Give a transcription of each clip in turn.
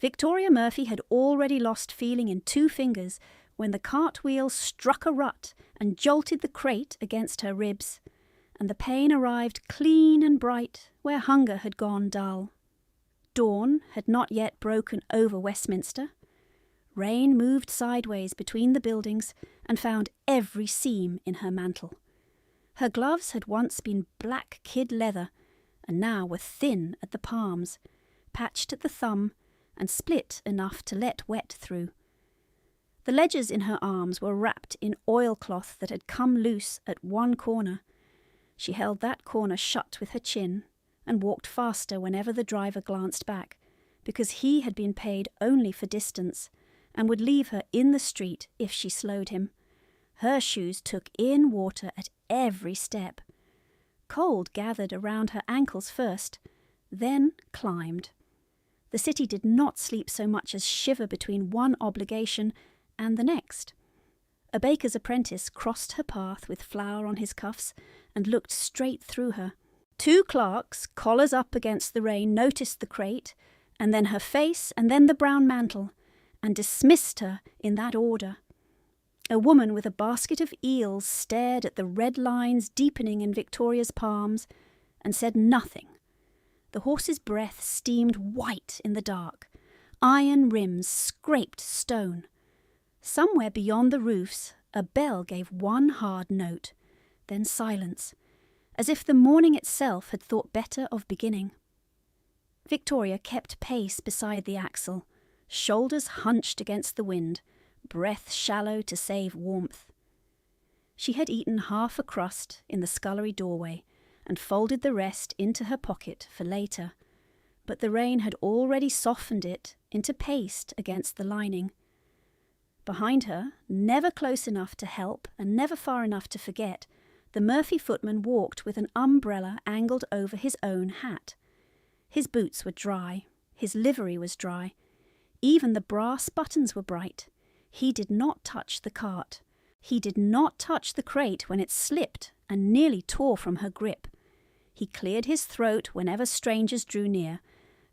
Victoria Murphy had already lost feeling in 2 fingers when the cartwheel struck a rut and jolted the crate against her ribs, and the pain arrived clean and bright where hunger had gone dull. Dawn had not yet broken over Westminster. Rain moved sideways between the buildings and found every seam in her mantle. Her gloves had once been black kid leather, and now were thin at the palms, patched at the thumb, and split enough to let wet through. The ledgers in her arms were wrapped in oilcloth that had come loose at one corner. She held that corner shut with her chin and walked faster whenever the driver glanced back, because he had been paid only for distance and would leave her in the street if she slowed him. Her shoes took in water at every step. Cold gathered around her ankles first, then climbed. The city did not sleep so much as shiver between one obligation and the next. A baker's apprentice crossed her path with flour on his cuffs and looked straight through her. 2 clerks, collars up against the rain, noticed the crate, and then her face, and then the brown mantle, and dismissed her in that order. A woman with a basket of eels stared at the red lines deepening in Victoria's palms and said nothing. The horse's breath steamed white in the dark. Iron rims scraped stone. Somewhere beyond the roofs, a bell gave one hard note, then silence, as if the morning itself had thought better of beginning. Victoria kept pace beside the axle, shoulders hunched against the wind, breath shallow to save warmth. She had eaten half a crust in the scullery doorway and folded the rest into her pocket for later, but the rain had already softened it into paste against the lining. Behind her, never close enough to help and never far enough to forget, the Murphy footman walked with an umbrella angled over his own hat. His boots were dry, his livery was dry, even the brass buttons were bright. He did not touch the cart. He did not touch the crate when it slipped and nearly tore from her grip. He cleared his throat whenever strangers drew near,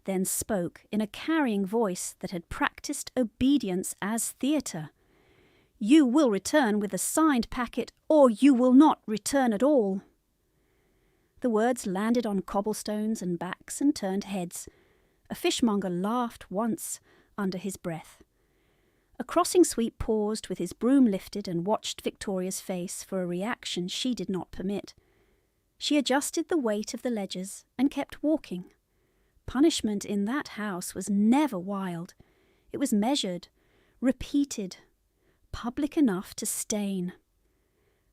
then spoke in a carrying voice that had practised obedience as theatre. "You will return with the signed packet, or you will not return at all." The words landed on cobblestones and backs and turned heads. A fishmonger laughed once under his breath. A crossing sweep paused with his broom lifted and watched Victoria's face for a reaction she did not permit. She adjusted the weight of the ledgers and kept walking. Punishment in that house was never wild. It was measured, repeated, public enough to stain.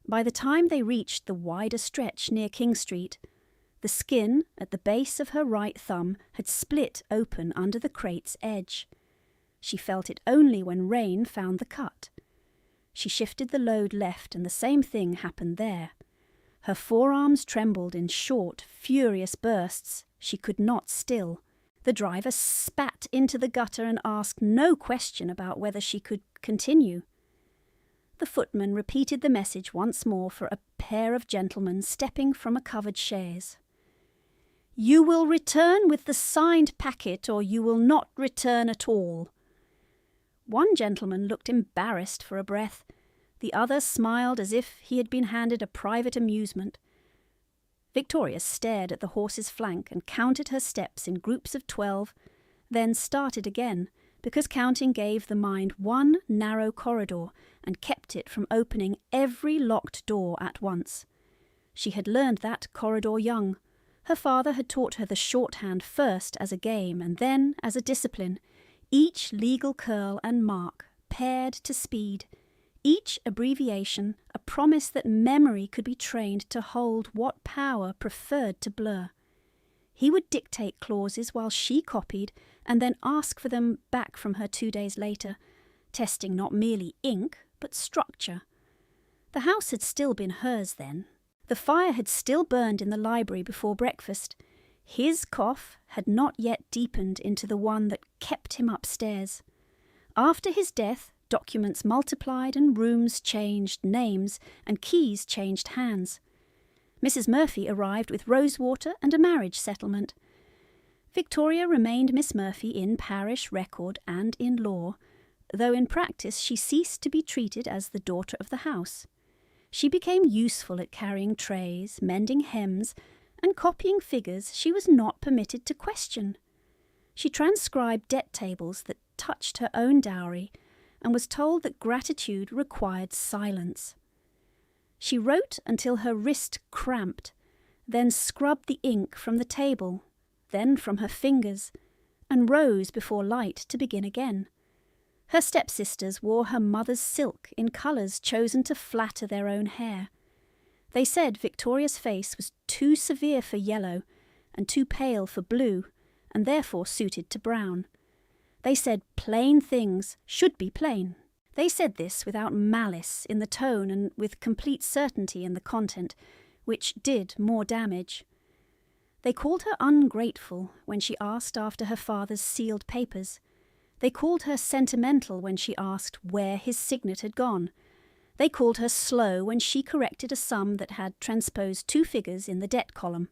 By the time they reached the wider stretch near King Street, the skin at the base of her right thumb had split open under the crate's edge. She felt it only when rain found the cut. She shifted the load left, and the same thing happened there. Her forearms trembled in short, furious bursts she could not still. The driver spat into the gutter and asked no question about whether she could continue. The footman repeated the message once more for a pair of gentlemen stepping from a covered chaise. "You will return with the signed packet, or you will not return at all." One gentleman looked embarrassed for a breath. The other smiled as if he had been handed a private amusement. Victoria stared at the horse's flank and counted her steps in groups of 12, then started again, because counting gave the mind one narrow corridor and kept it from opening every locked door at once. She had learned that corridor young. Her father had taught her the shorthand first as a game and then as a discipline, each legal curl and mark paired to speed, each abbreviation a promise that memory could be trained to hold what power preferred to blur. He would dictate clauses while she copied and then ask for them back from her 2 days later, testing not merely ink but structure. The house had still been hers then. The fire had still burned in the library before breakfast. His cough had not yet deepened into the one that kept him upstairs. After his death, documents multiplied and rooms changed names and keys changed hands. Mrs. Murphy arrived with rosewater and a marriage settlement. Victoria remained Miss Murphy in parish record and in law, though in practice she ceased to be treated as the daughter of the house. She became useful at carrying trays, mending hems, and copying figures she was not permitted to question. She transcribed debt tables that touched her own dowry, and was told that gratitude required silence. She wrote until her wrist cramped, then scrubbed the ink from the table, then from her fingers, and rose before light to begin again. Her stepsisters wore her mother's silk in colours chosen to flatter their own hair. They said Victoria's face was too severe for yellow and too pale for blue, and therefore suited to brown. They said plain things should be plain. They said this without malice in the tone and with complete certainty in the content, which did more damage. They called her ungrateful when she asked after her father's sealed papers. They called her sentimental when she asked where his signet had gone. They called her slow when she corrected a sum that had transposed 2 figures in the debt column.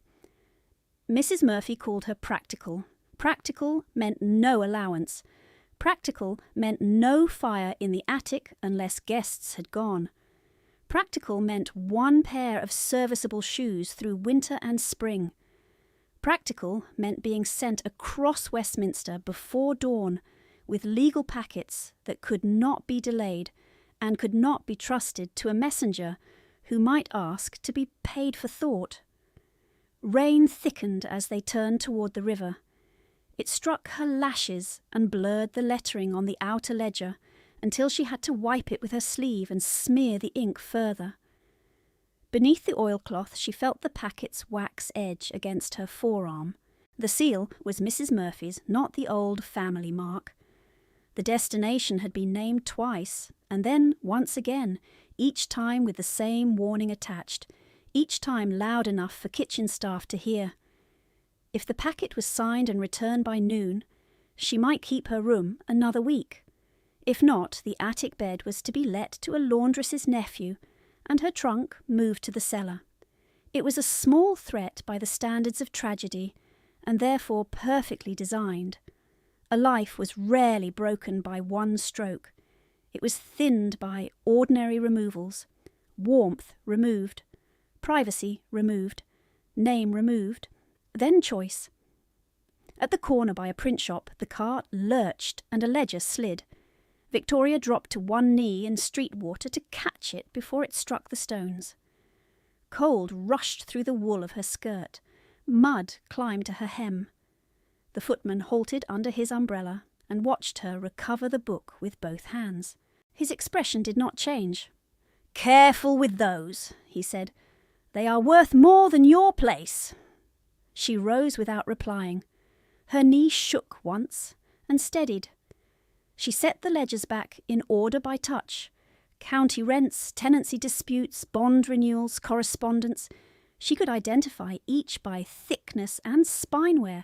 Mrs. Murphy called her practical. Practical meant no allowance. Practical meant no fire in the attic unless guests had gone. Practical meant 1 pair of serviceable shoes through winter and spring. Practical meant being sent across Westminster before dawn with legal packets that could not be delayed and could not be trusted to a messenger who might ask to be paid for thought. Rain thickened as they turned toward the river. It struck her lashes and blurred the lettering on the outer ledger until she had to wipe it with her sleeve and smear the ink further. Beneath the oilcloth she felt the packet's wax edge against her forearm. The seal was Mrs. Murphy's, not the old family mark. The destination had been named twice, and then once again, each time with the same warning attached, each time loud enough for kitchen staff to hear. If the packet was signed and returned by noon, she might keep her room another week. If not, the attic bed was to be let to a laundress's nephew, and her trunk moved to the cellar. It was a small threat by the standards of tragedy, and therefore perfectly designed. A life was rarely broken by one stroke. It was thinned by ordinary removals, warmth removed, privacy removed, name removed, then choice. At the corner by a print shop, the cart lurched and a ledger slid. Victoria dropped to one knee in street water to catch it before it struck the stones. Cold rushed through the wool of her skirt. Mud climbed to her hem. The footman halted under his umbrella and watched her recover the book with both hands. His expression did not change. "Careful with those," he said. "They are worth more than your place." She rose without replying. Her knee shook once and steadied. She set the ledgers back in order by touch. County rents, tenancy disputes, bond renewals, correspondence. She could identify each by thickness and spine-wear.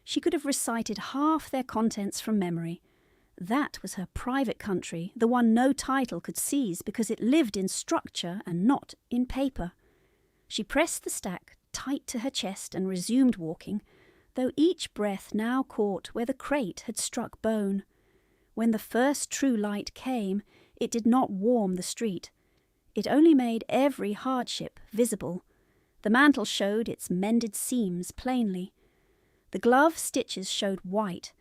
She could have recited half their contents from memory. That was her private country, the one no title could seize because it lived in structure and not in paper. She pressed the stack tight to her chest and resumed walking, though each breath now caught where the crate had struck bone. When the first true light came, it did not warm the street. It only made every hardship visible. The mantle showed its mended seams plainly. The glove stitches showed white.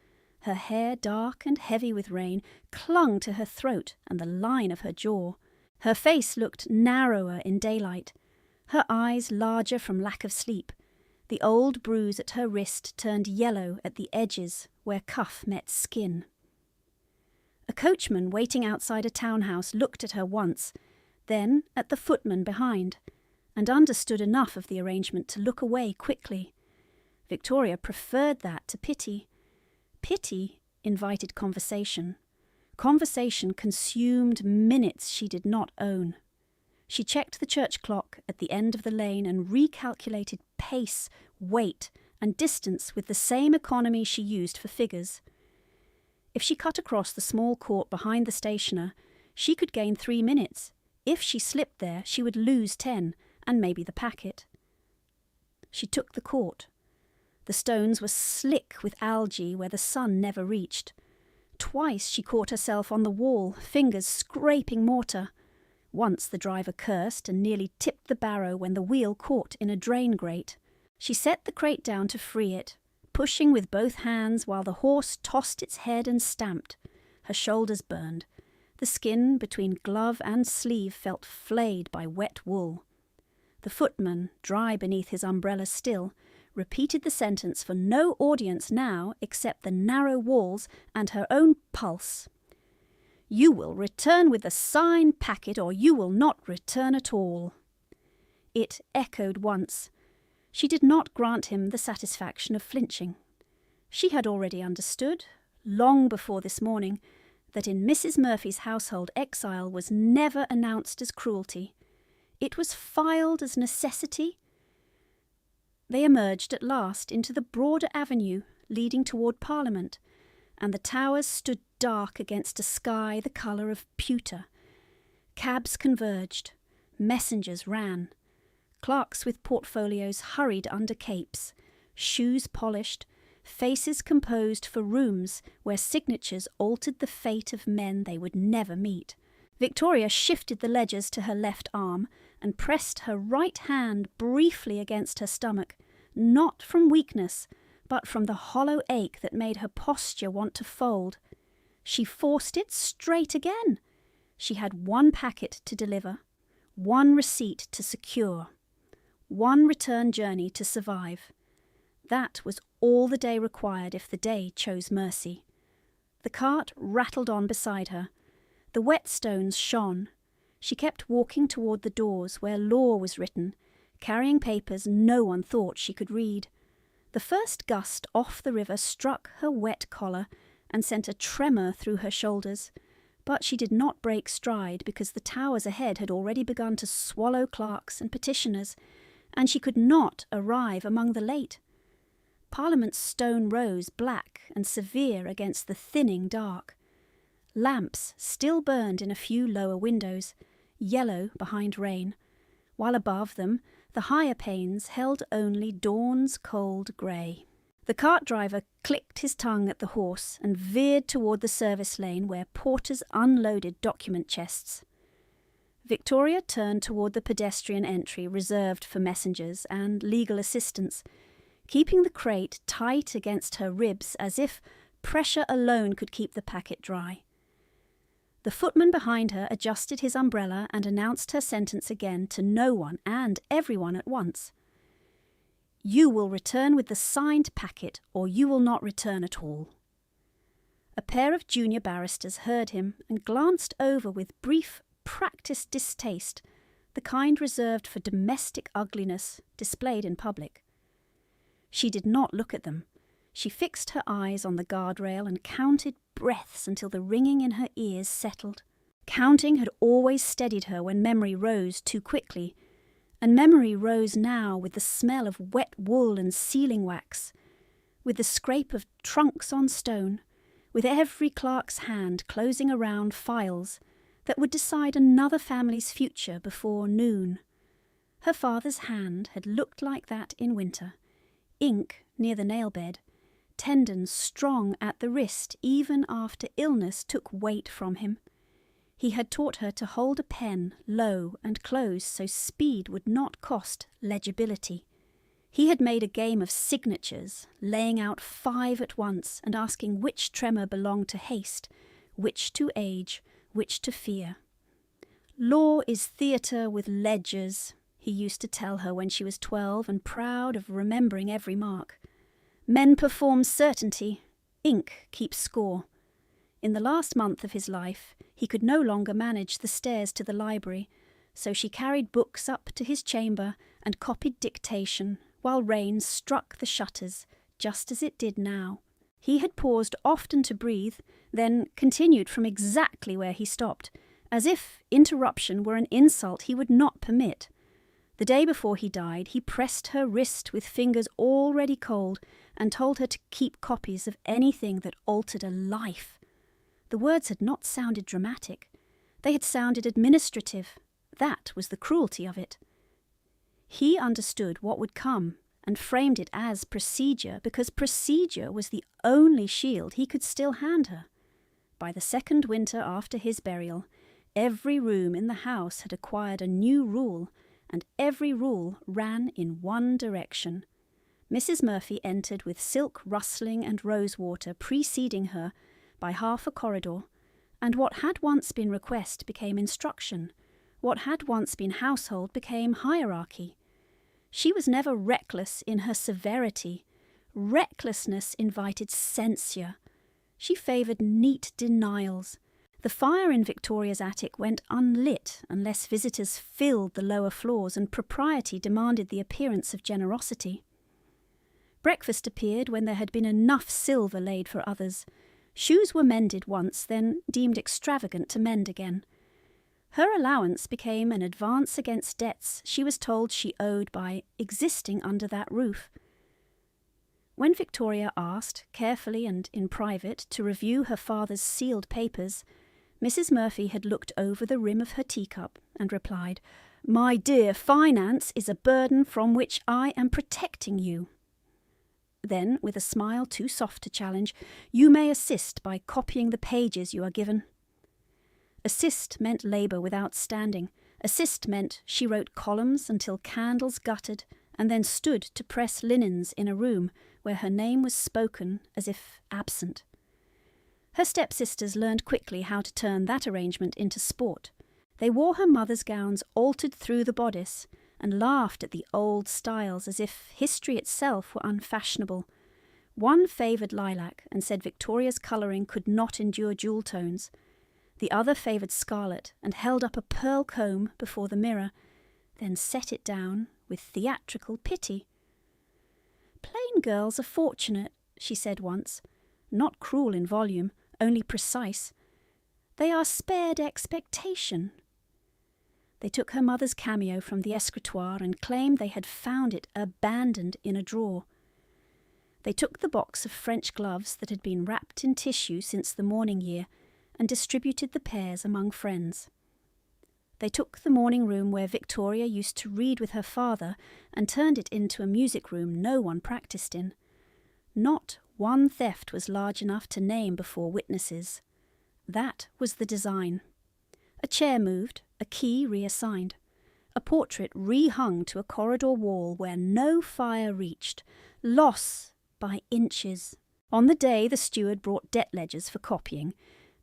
Her hair, dark and heavy with rain, clung to her throat and the line of her jaw. Her face looked narrower in daylight, her eyes larger from lack of sleep. The old bruise at her wrist turned yellow at the edges where cuff met skin. A coachman waiting outside a townhouse looked at her once, then at the footman behind, and understood enough of the arrangement to look away quickly. Victoria preferred that to pity. Pity invited conversation. Conversation consumed minutes she did not own. She checked the church clock at the end of the lane and recalculated pace, weight, and distance with the same economy she used for figures. If she cut across the small court behind the stationer, she could gain 3 minutes. If she slipped there, she would lose 10, and maybe the packet. She took the court. The stones were slick with algae where the sun never reached. Twice she caught herself on the wall, fingers scraping mortar. Once the driver cursed and nearly tipped the barrow when the wheel caught in a drain grate. She set the crate down to free it, pushing with both hands while the horse tossed its head and stamped. Her shoulders burned. The skin between glove and sleeve felt flayed by wet wool. The footman, dry beneath his umbrella still, repeated the sentence for no audience now except the narrow walls and her own pulse. "You will return with the signed packet, or you will not return at all." It echoed once. She did not grant him the satisfaction of flinching. She had already understood, long before this morning, that in Mrs. Murphy's household exile was never announced as cruelty. It was filed as necessity. They emerged at last into the broader avenue leading toward Parliament, and the towers stood dark against a sky the colour of pewter. Cabs converged. Messengers ran. Clerks with portfolios hurried under capes, shoes polished, faces composed for rooms where signatures altered the fate of men they would never meet. Victoria shifted the ledgers to her left arm and pressed her right hand briefly against her stomach, not from weakness, but from the hollow ache that made her posture want to fold. She forced it straight again. She had one packet to deliver, one receipt to secure, one return journey to survive. That was all the day required if the day chose mercy. The cart rattled on beside her. The whetstones shone. She kept walking toward the doors where law was written, carrying papers no one thought she could read. The first gust off the river struck her wet collar and sent a tremor through her shoulders, but she did not break stride because the towers ahead had already begun to swallow clerks and petitioners, and she could not arrive among the late. Parliament's stone rose black and severe against the thinning dark. Lamps still burned in a few lower windows, yellow behind rain, while above them the higher panes held only dawn's cold grey. The cart driver clicked his tongue at the horse and veered toward the service lane where porters unloaded document chests. Victoria turned toward the pedestrian entry reserved for messengers and legal assistants, keeping the crate tight against her ribs as if pressure alone could keep the packet dry. The footman behind her adjusted his umbrella and announced her sentence again to no one and everyone at once. "You will return with the signed packet, or you will not return at all." A pair of junior barristers heard him and glanced over with brief, practised distaste, the kind reserved for domestic ugliness displayed in public. She did not look at them. She fixed her eyes on the guardrail and counted breaths until the ringing in her ears settled. Counting had always steadied her when memory rose too quickly, and memory rose now with the smell of wet wool and sealing wax, with the scrape of trunks on stone, with every clerk's hand closing around files that would decide another family's future before noon. Her father's hand had looked like that in winter, ink near the nail bed, tendons strong at the wrist even after illness took weight from him. He had taught her to hold a pen low and close so speed would not cost legibility. He had made a game of signatures, laying out 5 at once and asking which tremor belonged to haste, which to age, which to fear. "Law is theatre with ledgers," he used to tell her when she was 12 and proud of remembering every mark. "Men perform certainty, ink keeps score." In the last month of his life, he could no longer manage the stairs to the library, so she carried books up to his chamber and copied dictation while rain struck the shutters, just as it did now. He had paused often to breathe, then continued from exactly where he stopped, as if interruption were an insult he would not permit. The day before he died, he pressed her wrist with fingers already cold and told her to keep copies of anything that altered a life. The words had not sounded dramatic. They had sounded administrative. That was the cruelty of it. He understood what would come and framed it as procedure because procedure was the only shield he could still hand her. By the second winter after his burial, every room in the house had acquired a new rule, and every rule ran in one direction. Mrs. Murphy entered with silk rustling and rosewater preceding her by half a corridor, and what had once been request became instruction. What had once been household became hierarchy. She was never reckless in her severity. Recklessness invited censure. She favoured neat denials. The fire in Victoria's attic went unlit unless visitors filled the lower floors and propriety demanded the appearance of generosity. Breakfast appeared when there had been enough silver laid for others. Shoes were mended once, then deemed extravagant to mend again. Her allowance became an advance against debts she was told she owed by existing under that roof. When Victoria asked, carefully and in private, to review her father's sealed papers, Mrs. Murphy had looked over the rim of her teacup and replied, "My dear, finance is a burden from which I am protecting you." Then, with a smile too soft to challenge, "You may assist by copying the pages you are given." Assist meant labour without standing. Assist meant she wrote columns until candles guttered, and then stood to press linens in a room where her name was spoken as if absent. Her stepsisters learned quickly how to turn that arrangement into sport. They wore her mother's gowns altered through the bodice, and laughed at the old styles as if history itself were unfashionable. One favoured lilac and said Victoria's colouring could not endure jewel tones. The other favoured scarlet and held up a pearl comb before the mirror, then set it down with theatrical pity. "Plain girls are fortunate," she said once, not cruel in volume, only precise. "They are spared expectation." They took her mother's cameo from the escritoire and claimed they had found it abandoned in a drawer. They took the box of French gloves that had been wrapped in tissue since the mourning year and distributed the pairs among friends. They took the morning room where Victoria used to read with her father and turned it into a music room no one practised in. Not one theft was large enough to name before witnesses. That was the design. A chair moved, a key reassigned. A portrait re-hung to a corridor wall where no fire reached. Loss by inches. On the day the steward brought debt ledgers for copying,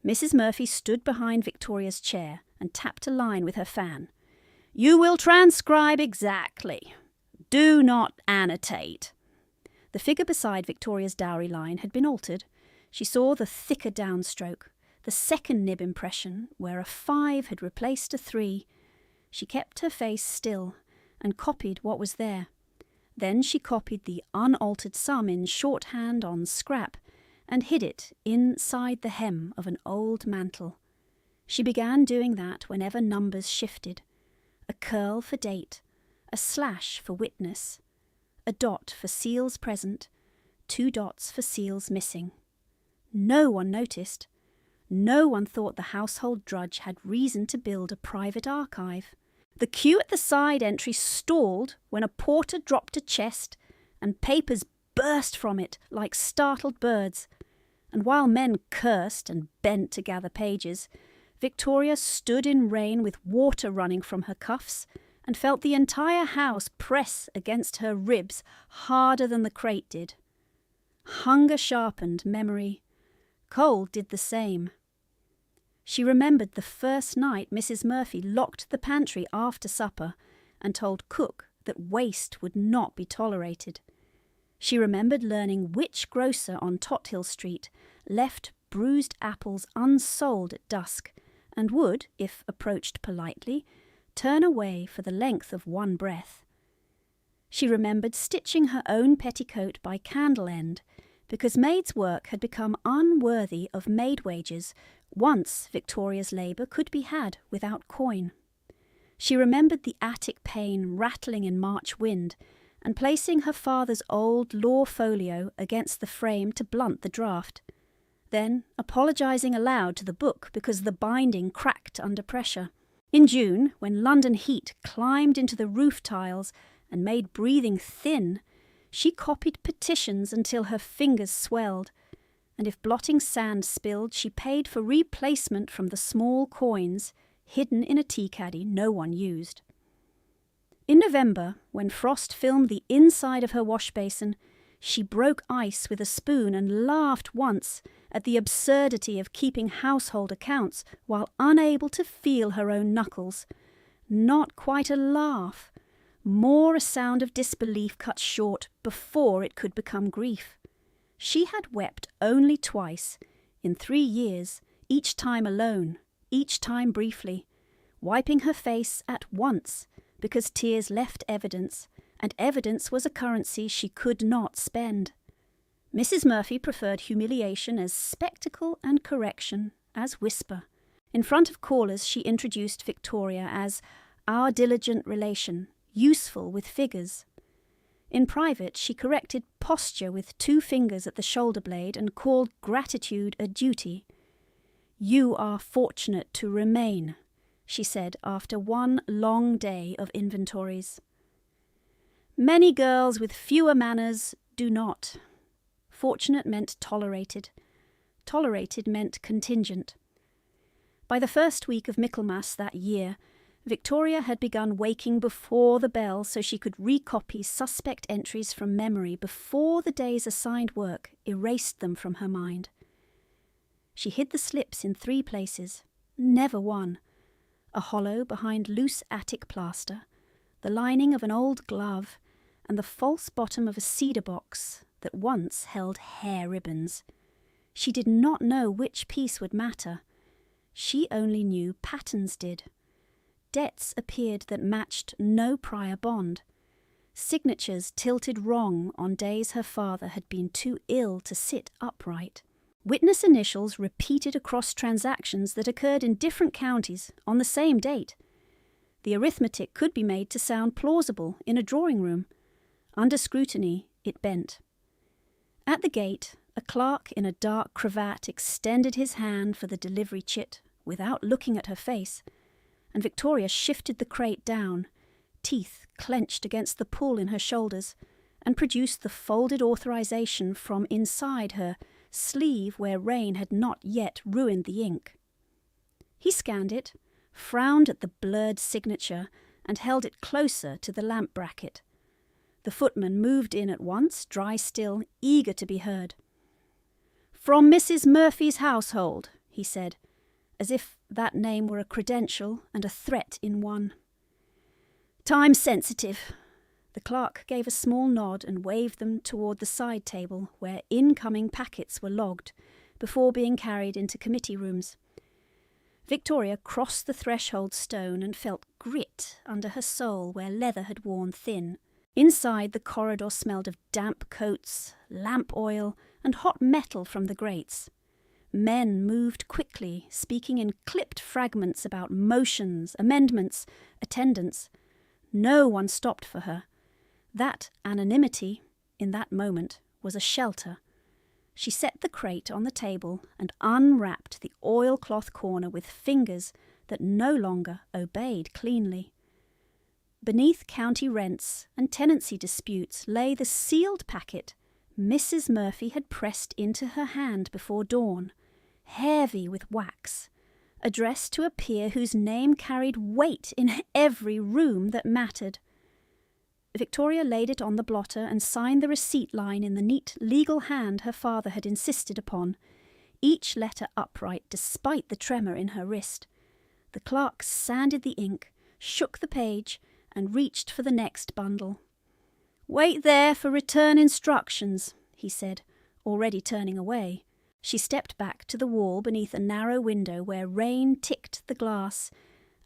Mrs. Murphy stood behind Victoria's chair and tapped a line with her fan. "You will transcribe exactly. Do not annotate." The figure beside Victoria's dowry line had been altered. She saw the thicker downstroke, the second nib impression, where a 5 had replaced a 3. She kept her face still and copied what was there. Then she copied the unaltered sum in shorthand on scrap and hid it inside the hem of an old mantle. She began doing that whenever numbers shifted. A curl for date, a slash for witness, a dot for seals present, 2 dots for seals missing. No one noticed. No one thought the household drudge had reason to build a private archive. The queue at the side entry stalled when a porter dropped a chest and papers burst from it like startled birds. And while men cursed and bent to gather pages, Victoria stood in rain with water running from her cuffs and felt the entire house press against her ribs harder than the crate did. Hunger sharpened memory. Cold did the same. She remembered the first night Mrs. Murphy locked the pantry after supper and told cook that waste would not be tolerated. She remembered learning which grocer on Tothill Street left bruised apples unsold at dusk and would, if approached politely, turn away for the length of one breath. She remembered stitching her own petticoat by candle end because maid's work had become unworthy of maid wages once Victoria's labour could be had without coin. She remembered the attic pane rattling in March wind and placing her father's old law folio against the frame to blunt the draught, then apologising aloud to the book because the binding cracked under pressure. In June, when London heat climbed into the roof tiles and made breathing thin, She copied petitions until her fingers swelled, and if blotting sand spilled, she paid for replacement from the small coins hidden in a tea caddy no one used. In November, when frost filmed the inside of her wash basin, she broke ice with a spoon and laughed once at the absurdity of keeping household accounts while unable to feel her own knuckles. Not quite a laugh, more a sound of disbelief cut short before it could become grief. She had wept only twice, in 3 years, each time alone, each time briefly, wiping her face at once, because tears left evidence, and evidence was a currency she could not spend. Mrs. Murphy preferred humiliation as spectacle and correction as whisper. In front of callers she introduced Victoria as our diligent relation, useful with figures. In private she corrected posture with 2 fingers at the shoulder blade and called gratitude a duty. You are fortunate to remain, she said after one long day of inventories. Many girls with fewer manners do not. Fortunate meant tolerated. Tolerated meant contingent. By the first week of Michaelmas that year, Victoria had begun waking before the bell so she could recopy suspect entries from memory before the day's assigned work erased them from her mind. She hid the slips in 3 places, never one. A hollow behind loose attic plaster, the lining of an old glove, and the false bottom of a cedar box that once held hair ribbons. She did not know which piece would matter. She only knew patterns did. Debts appeared that matched no prior bond. Signatures tilted wrong on days her father had been too ill to sit upright. Witness initials repeated across transactions that occurred in different counties on the same date. The arithmetic could be made to sound plausible in a drawing room. Under scrutiny, it bent. At the gate, a clerk in a dark cravat extended his hand for the delivery chit without looking at her face, and Victoria shifted the crate down, teeth clenched against the pull in her shoulders, and produced the folded authorization from inside her sleeve where rain had not yet ruined the ink. He scanned it, frowned at the blurred signature, and held it closer to the lamp bracket. The footman moved in at once, dry still, eager to be heard. "From Mrs. Murphy's household," he said, as if that name were a credential and a threat in one. "Time sensitive." The clerk gave a small nod and waved them toward the side table where incoming packets were logged before being carried into committee rooms. Victoria crossed the threshold stone and felt grit under her sole where leather had worn thin. Inside, the corridor smelled of damp coats, lamp oil, and hot metal from the grates. Men moved quickly, speaking in clipped fragments about motions, amendments, attendance. No one stopped for her. That anonymity, in that moment, was a shelter. She set the crate on the table and unwrapped the oilcloth corner with fingers that no longer obeyed cleanly. Beneath county rents and tenancy disputes lay the sealed packet Mrs. Murphy had pressed into her hand before dawn, heavy with wax, addressed to a peer whose name carried weight in every room that mattered. Victoria laid it on the blotter and signed the receipt line in the neat legal hand her father had insisted upon, each letter upright despite the tremor in her wrist. The clerk sanded the ink, shook the page, and reached for the next bundle. "Wait there for return instructions," he said, already turning away. She stepped back to the wall beneath a narrow window where rain ticked the glass,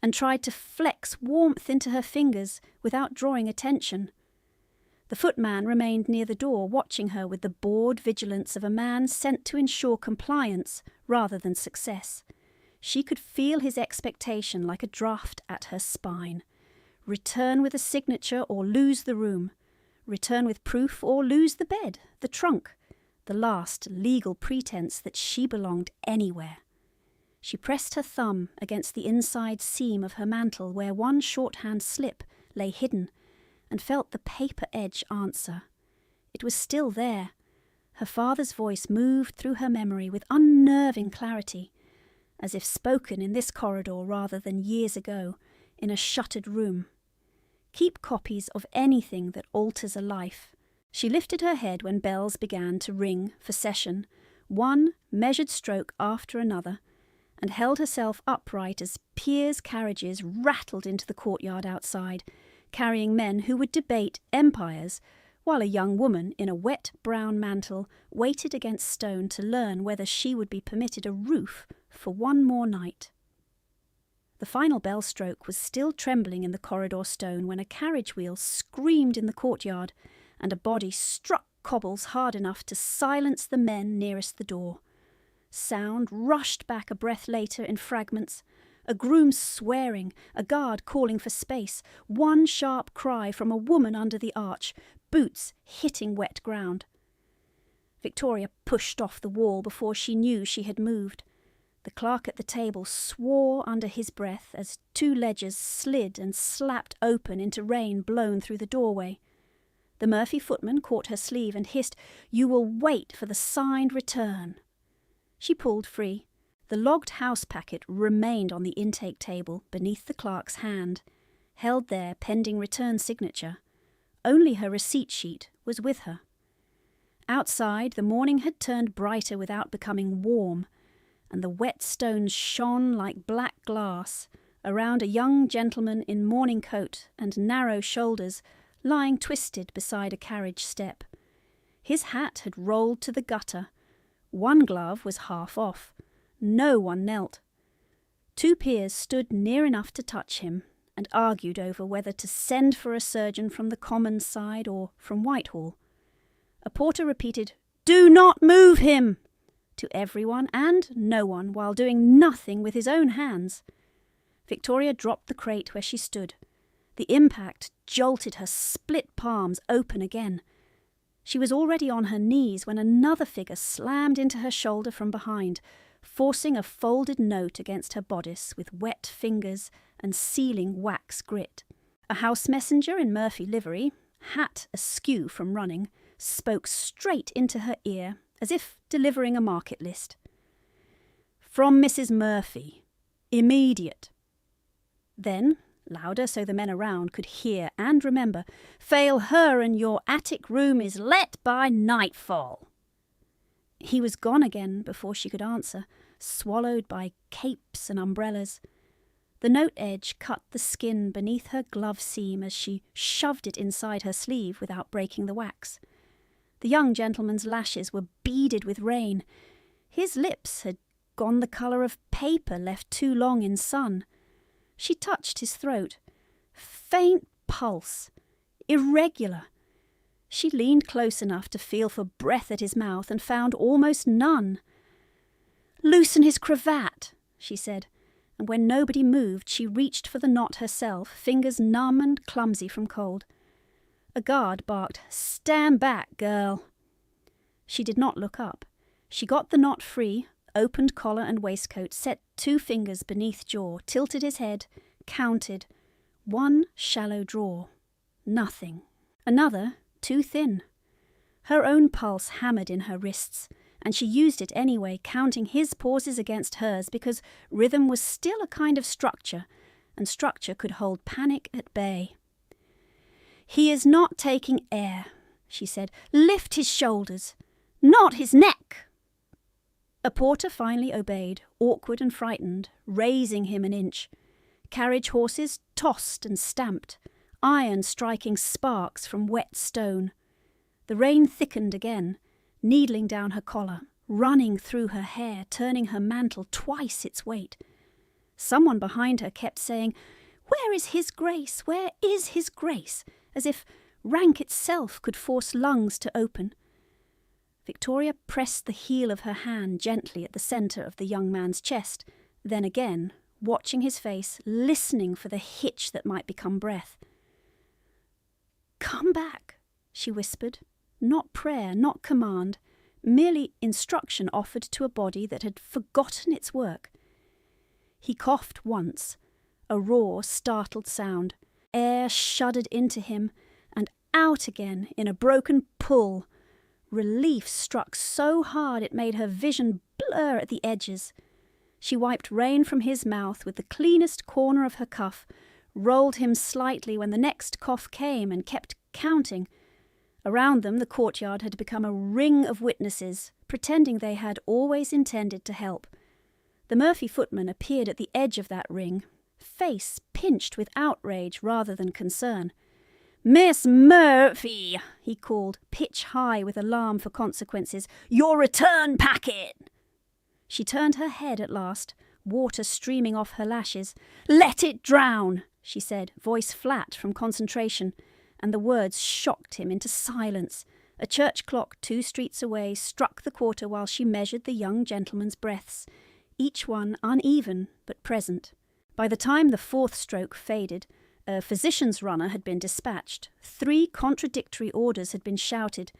and tried to flex warmth into her fingers without drawing attention. The footman remained near the door, watching her with the bored vigilance of a man sent to ensure compliance rather than success. She could feel his expectation like a draft at her spine. Return with a signature or lose the room. Return with proof or lose the bed, the trunk, the last legal pretense that she belonged anywhere. She pressed her thumb against the inside seam of her mantle where one shorthand slip lay hidden and felt the paper edge answer. It was still there. Her father's voice moved through her memory with unnerving clarity, as if spoken in this corridor rather than years ago, in a shuttered room. Keep copies of anything that alters a life. She lifted her head when bells began to ring for session, one measured stroke after another, and held herself upright as peers' carriages rattled into the courtyard outside, carrying men who would debate empires, while a young woman in a wet brown mantle waited against stone to learn whether she would be permitted a roof for one more night. The final bell stroke was still trembling in the corridor stone when a carriage wheel screamed in the courtyard, and a body struck cobbles hard enough to silence the men nearest the door. Sound rushed back a breath later in fragments, a groom swearing, a guard calling for space, one sharp cry from a woman under the arch, boots hitting wet ground. Victoria pushed off the wall before she knew she had moved. The clerk at the table swore under his breath as two ledgers slid and slapped open into rain blown through the doorway. The Murphy footman caught her sleeve and hissed, "You will wait for the signed return." She pulled free. The logged house packet remained on the intake table beneath the clerk's hand, held there pending return signature. Only her receipt sheet was with her. Outside, the morning had turned brighter without becoming warm, and the wet stones shone like black glass around a young gentleman in morning coat and narrow shoulders lying twisted beside a carriage step. His hat had rolled to the gutter. One glove was half off. No one knelt. Two peers stood near enough to touch him and argued over whether to send for a surgeon from the Commons side or from Whitehall. A porter repeated, "Do not move him!" to everyone and no one while doing nothing with his own hands. Victoria dropped the crate where she stood. The impact jolted her split palms open again. She was already on her knees when another figure slammed into her shoulder from behind, forcing a folded note against her bodice with wet fingers and sealing wax grit. A house messenger in Murphy livery, hat askew from running, spoke straight into her ear, as if delivering a market list. "From Mrs. Murphy. Immediate." Then, louder so the men around could hear and remember, "Fail her and your attic room is let by nightfall." He was gone again before she could answer, swallowed by capes and umbrellas. The note edge cut the skin beneath her glove seam as she shoved it inside her sleeve without breaking the wax. The young gentleman's lashes were beaded with rain. His lips had gone the colour of paper left too long in sun. She touched his throat. Faint pulse. Irregular. She leaned close enough to feel for breath at his mouth and found almost none. "Loosen his cravat," she said, and when nobody moved, she reached for the knot herself, fingers numb and clumsy from cold. A guard barked, "Stand back, girl." She did not look up. She got the knot free, opened collar and waistcoat, set two fingers beneath jaw, tilted his head, counted. One shallow drawer. Nothing. Another, too thin. Her own pulse hammered in her wrists, and she used it anyway, counting his pauses against hers because rhythm was still a kind of structure, and structure could hold panic at bay. "He is not taking air," she said. "Lift his shoulders, not his neck." A porter finally obeyed, awkward and frightened, raising him an inch. Carriage horses tossed and stamped, iron striking sparks from wet stone. The rain thickened again, needling down her collar, running through her hair, turning her mantle twice its weight. Someone behind her kept saying, "Where is his grace? Where is his grace?" as if rank itself could force lungs to open. Victoria pressed the heel of her hand gently at the centre of the young man's chest, then again, watching his face, listening for the hitch that might become breath. "Come back," she whispered, not prayer, not command, merely instruction offered to a body that had forgotten its work. He coughed once, a raw, startled sound. Air shuddered into him, and out again in a broken pull. Relief struck so hard it made her vision blur at the edges. She wiped rain from his mouth with the cleanest corner of her cuff, rolled him slightly when the next cough came, and kept counting. Around them the courtyard had become a ring of witnesses, pretending they had always intended to help. The Murphy footman appeared at the edge of that ring, face pinched with outrage rather than concern. "Miss Murphy," he called, pitch high with alarm for consequences, "your return packet!" She turned her head at last, water streaming off her lashes. "Let it drown," she said, voice flat from concentration, and the words shocked him into silence. A church clock 2 streets away struck the quarter while she measured the young gentleman's breaths, each one uneven but present. By the time the 4th stroke faded, a physician's runner had been dispatched, 3 contradictory orders had been shouted,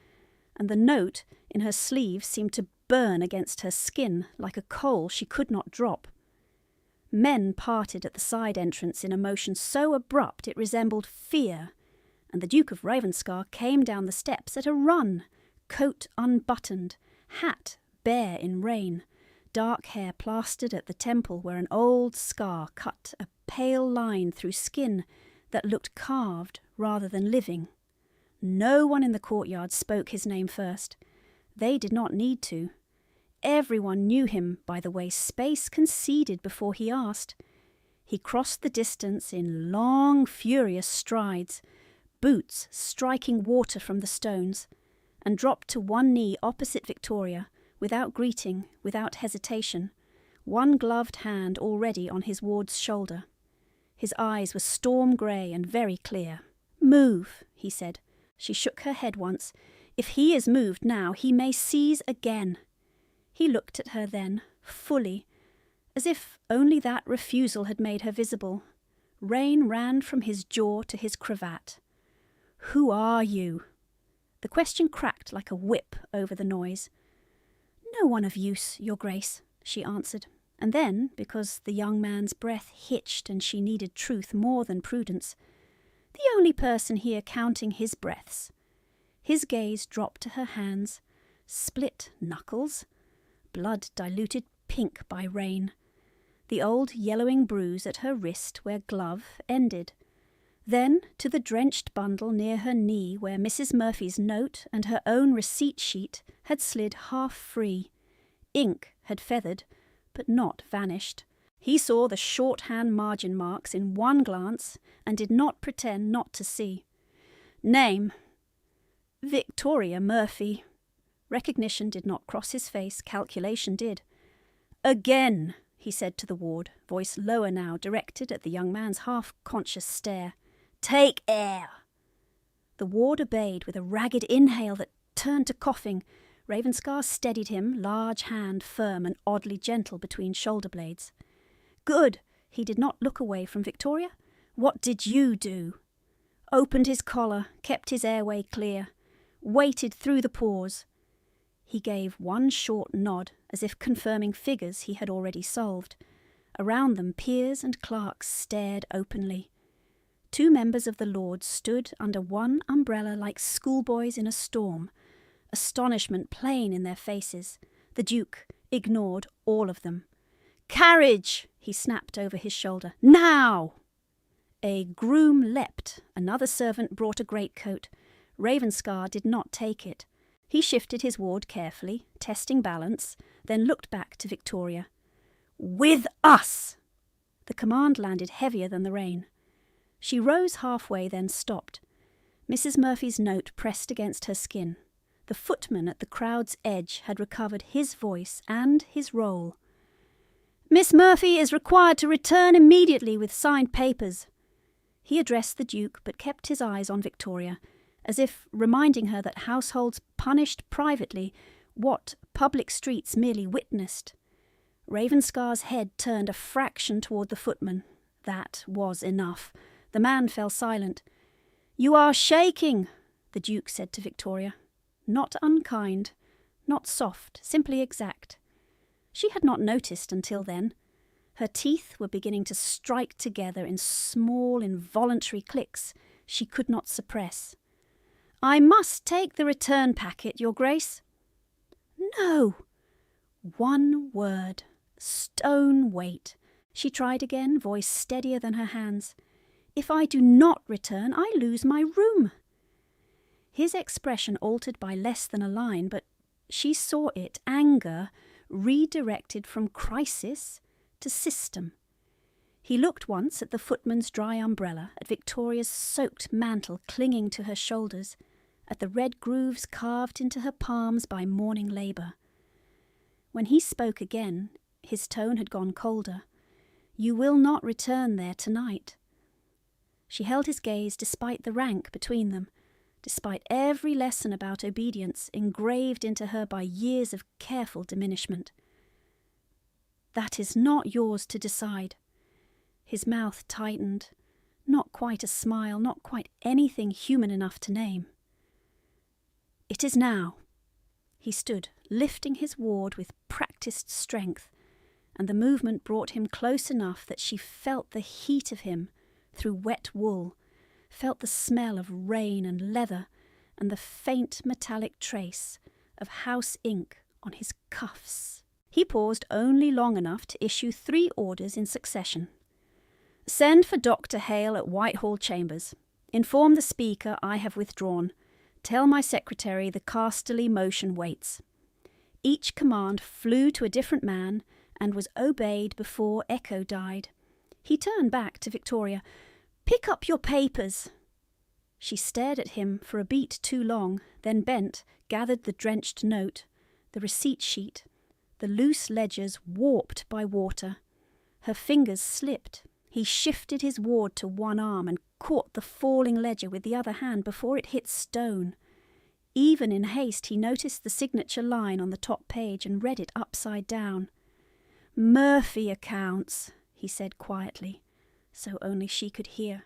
and the note in her sleeve seemed to burn against her skin like a coal she could not drop. Men parted at the side entrance in a motion so abrupt it resembled fear, and the Duke of Ravenscar came down the steps at a run, coat unbuttoned, hat bare in rain, dark hair plastered at the temple where an old scar cut a pale line through skin that looked carved rather than living. No one in the courtyard spoke his name first. They did not need to. Everyone knew him by the way space conceded before he asked. He crossed the distance in long, furious strides, boots striking water from the stones, and dropped to one knee opposite Victoria, without greeting, without hesitation, one gloved hand already on his ward's shoulder. His eyes were storm grey and very clear. "Move," he said. She shook her head once. "If he is moved now, he may seize again." He looked at her then, fully, as if only that refusal had made her visible. Rain ran from his jaw to his cravat. "Who are you?" The question cracked like a whip over the noise. "No one of use, Your Grace," she answered, and then, because the young man's breath hitched and she needed truth more than prudence, "the only person here counting his breaths." His gaze dropped to her hands, split knuckles, blood diluted pink by rain, the old yellowing bruise at her wrist where glove ended, then to the drenched bundle near her knee where Mrs. Murphy's note and her own receipt sheet had slid half free. Ink had feathered, but not vanished. He saw the shorthand margin marks in one glance and did not pretend not to see. "Name?" "Victoria Murphy." Recognition did not cross his face, calculation did. "Again," he said to the ward, voice lower now, directed at the young man's half-conscious stare. "Take air." The ward obeyed with a ragged inhale that turned to coughing. Ravenscar steadied him, large hand firm and oddly gentle between shoulder blades. "Good." He did not look away from Victoria. "What did you do?" Opened his collar, kept his airway clear, waited through the pause. He gave one short nod, as if confirming figures he had already solved. Around them peers and clerks stared openly. 2 members of the Lords stood under one umbrella like schoolboys in a storm, astonishment plain in their faces. The Duke ignored all of them. "Carriage!" he snapped over his shoulder. "Now!" A groom leapt. Another servant brought a greatcoat. Ravenscar did not take it. He shifted his ward carefully, testing balance, then looked back to Victoria. "With us!" The command landed heavier than the rain. She rose halfway, then stopped. Mrs. Murphy's note pressed against her skin. The footman at the crowd's edge had recovered his voice and his role. "Miss Murphy is required to return immediately with signed papers." He addressed the Duke, but kept his eyes on Victoria, as if reminding her that households punished privately what public streets merely witnessed. Ravenscar's head turned a fraction toward the footman. That was enough. The man fell silent. "You are shaking," the Duke said to Victoria. Not unkind, not soft, simply exact. She had not noticed until then. Her teeth were beginning to strike together in small, involuntary clicks she could not suppress. I must take the return packet, Your Grace. No. One word. Stone weight. She tried again, voice steadier than her hands. If I do not return, I lose my room. His expression altered by less than a line, but she saw it, anger, redirected from crisis to system. He looked once at the footman's dry umbrella, at Victoria's soaked mantle clinging to her shoulders, at the red grooves carved into her palms by morning labour. When he spoke again, his tone had gone colder. You will not return there tonight. She held his gaze despite the rank between them, despite every lesson about obedience engraved into her by years of careful diminishment. That is not yours to decide. His mouth tightened, not quite a smile, not quite anything human enough to name. It is now. He stood, lifting his ward with practised strength, and the movement brought him close enough that she felt the heat of him through wet wool, felt the smell of rain and leather, and the faint metallic trace of house ink on his cuffs. He paused only long enough to issue 3 orders in succession. Send for Dr. Hale at Whitehall Chambers. Inform the Speaker I have withdrawn. Tell my secretary the Casterly motion waits. Each command flew to a different man and was obeyed before echo died. He turned back to Victoria. Pick up your papers. She stared at him for a beat too long, then bent, gathered the drenched note, the receipt sheet, the loose ledgers warped by water. Her fingers slipped. He shifted his ward to one arm and caught the falling ledger with the other hand before it hit stone. Even in haste he noticed the signature line on the top page and read it upside down. Murphy accounts, he said quietly, so only she could hear.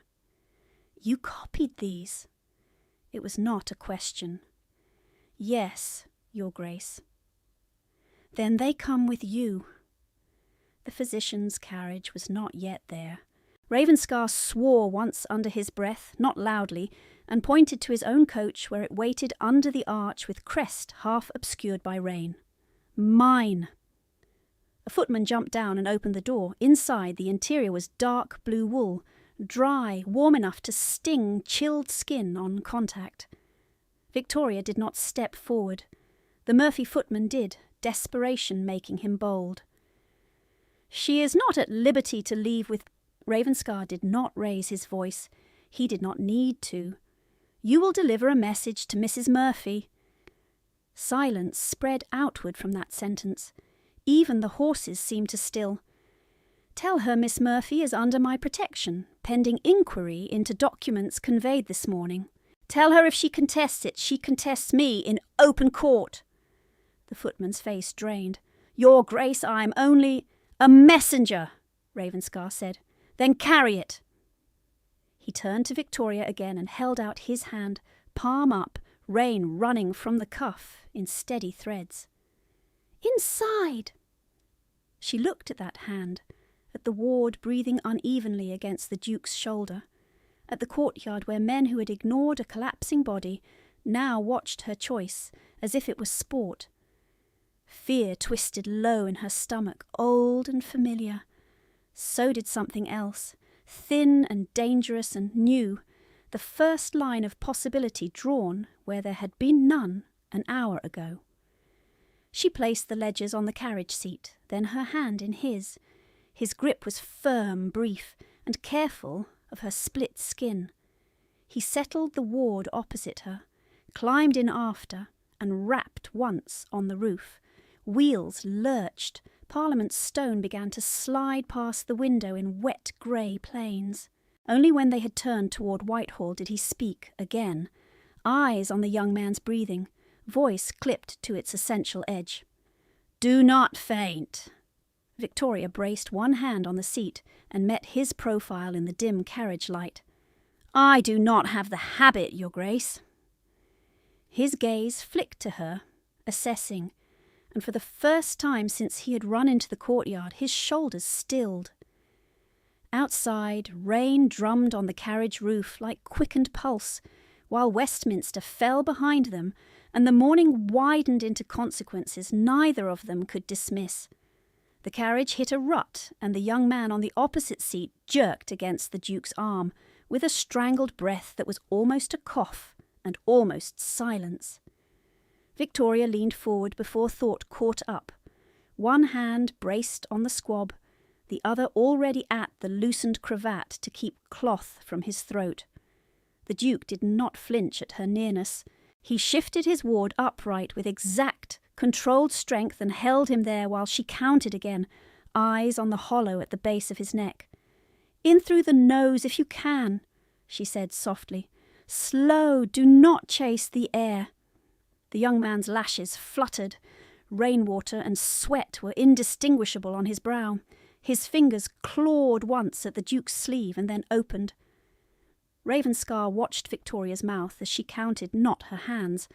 You copied these? It was not a question. Yes, Your Grace. Then they come with you. The physician's carriage was not yet there. Ravenscar swore once under his breath, not loudly, and pointed to his own coach where it waited under the arch with crest half obscured by rain. Mine! A footman jumped down and opened the door. Inside, the interior was dark blue wool, dry, warm enough to sting chilled skin on contact. Victoria did not step forward. The Murphy footman did, desperation making him bold. She is not at liberty to leave with... Ravenscar did not raise his voice. He did not need to. You will deliver a message to Mrs. Murphy. Silence spread outward from that sentence. Even the horses seemed to still. Tell her Miss Murphy is under my protection, pending inquiry into documents conveyed this morning. Tell her if she contests it, she contests me in open court. The footman's face drained. Your Grace, I am only... A messenger, Ravenscar said. Then carry it. He turned to Victoria again and held out his hand, palm up, rain running from the cuff in steady threads. Inside! She looked at that hand, at the ward breathing unevenly against the Duke's shoulder, at the courtyard where men who had ignored a collapsing body now watched her choice as if it was sport. Fear twisted low in her stomach, old and familiar. So did something else, thin and dangerous and new, the first line of possibility drawn where there had been none an hour ago. She placed the ledgers on the carriage seat, then her hand in his. His grip was firm, brief, and careful of her split skin. He settled the ward opposite her, climbed in after, and rapped once on the roof. Wheels lurched. Parliament stone began to slide past the window in wet grey planes. Only when they had turned toward Whitehall did he speak again, eyes on the young man's breathing, voice clipped to its essential edge. Do not faint. Victoria braced one hand on the seat and met his profile in the dim carriage light. I do not have the habit, Your Grace. His gaze flicked to her, assessing, and for the first time since he had run into the courtyard, his shoulders stilled. Outside, rain drummed on the carriage roof like quickened pulse, while Westminster fell behind them and the morning widened into consequences neither of them could dismiss. The carriage hit a rut, and the young man on the opposite seat jerked against the Duke's arm, with a strangled breath that was almost a cough and almost silence. Victoria leaned forward before thought caught up, one hand braced on the squab, the other already at the loosened cravat to keep cloth from his throat. The Duke did not flinch at her nearness. He shifted his ward upright with exact, controlled strength and held him there while she counted again, eyes on the hollow at the base of his neck. "In through the nose if you can," she said softly. "Slow, do not chase the air." The young man's lashes fluttered. Rainwater and sweat were indistinguishable on his brow. His fingers clawed once at the Duke's sleeve and then opened. Ravenscar watched Victoria's mouth as she counted not her hands,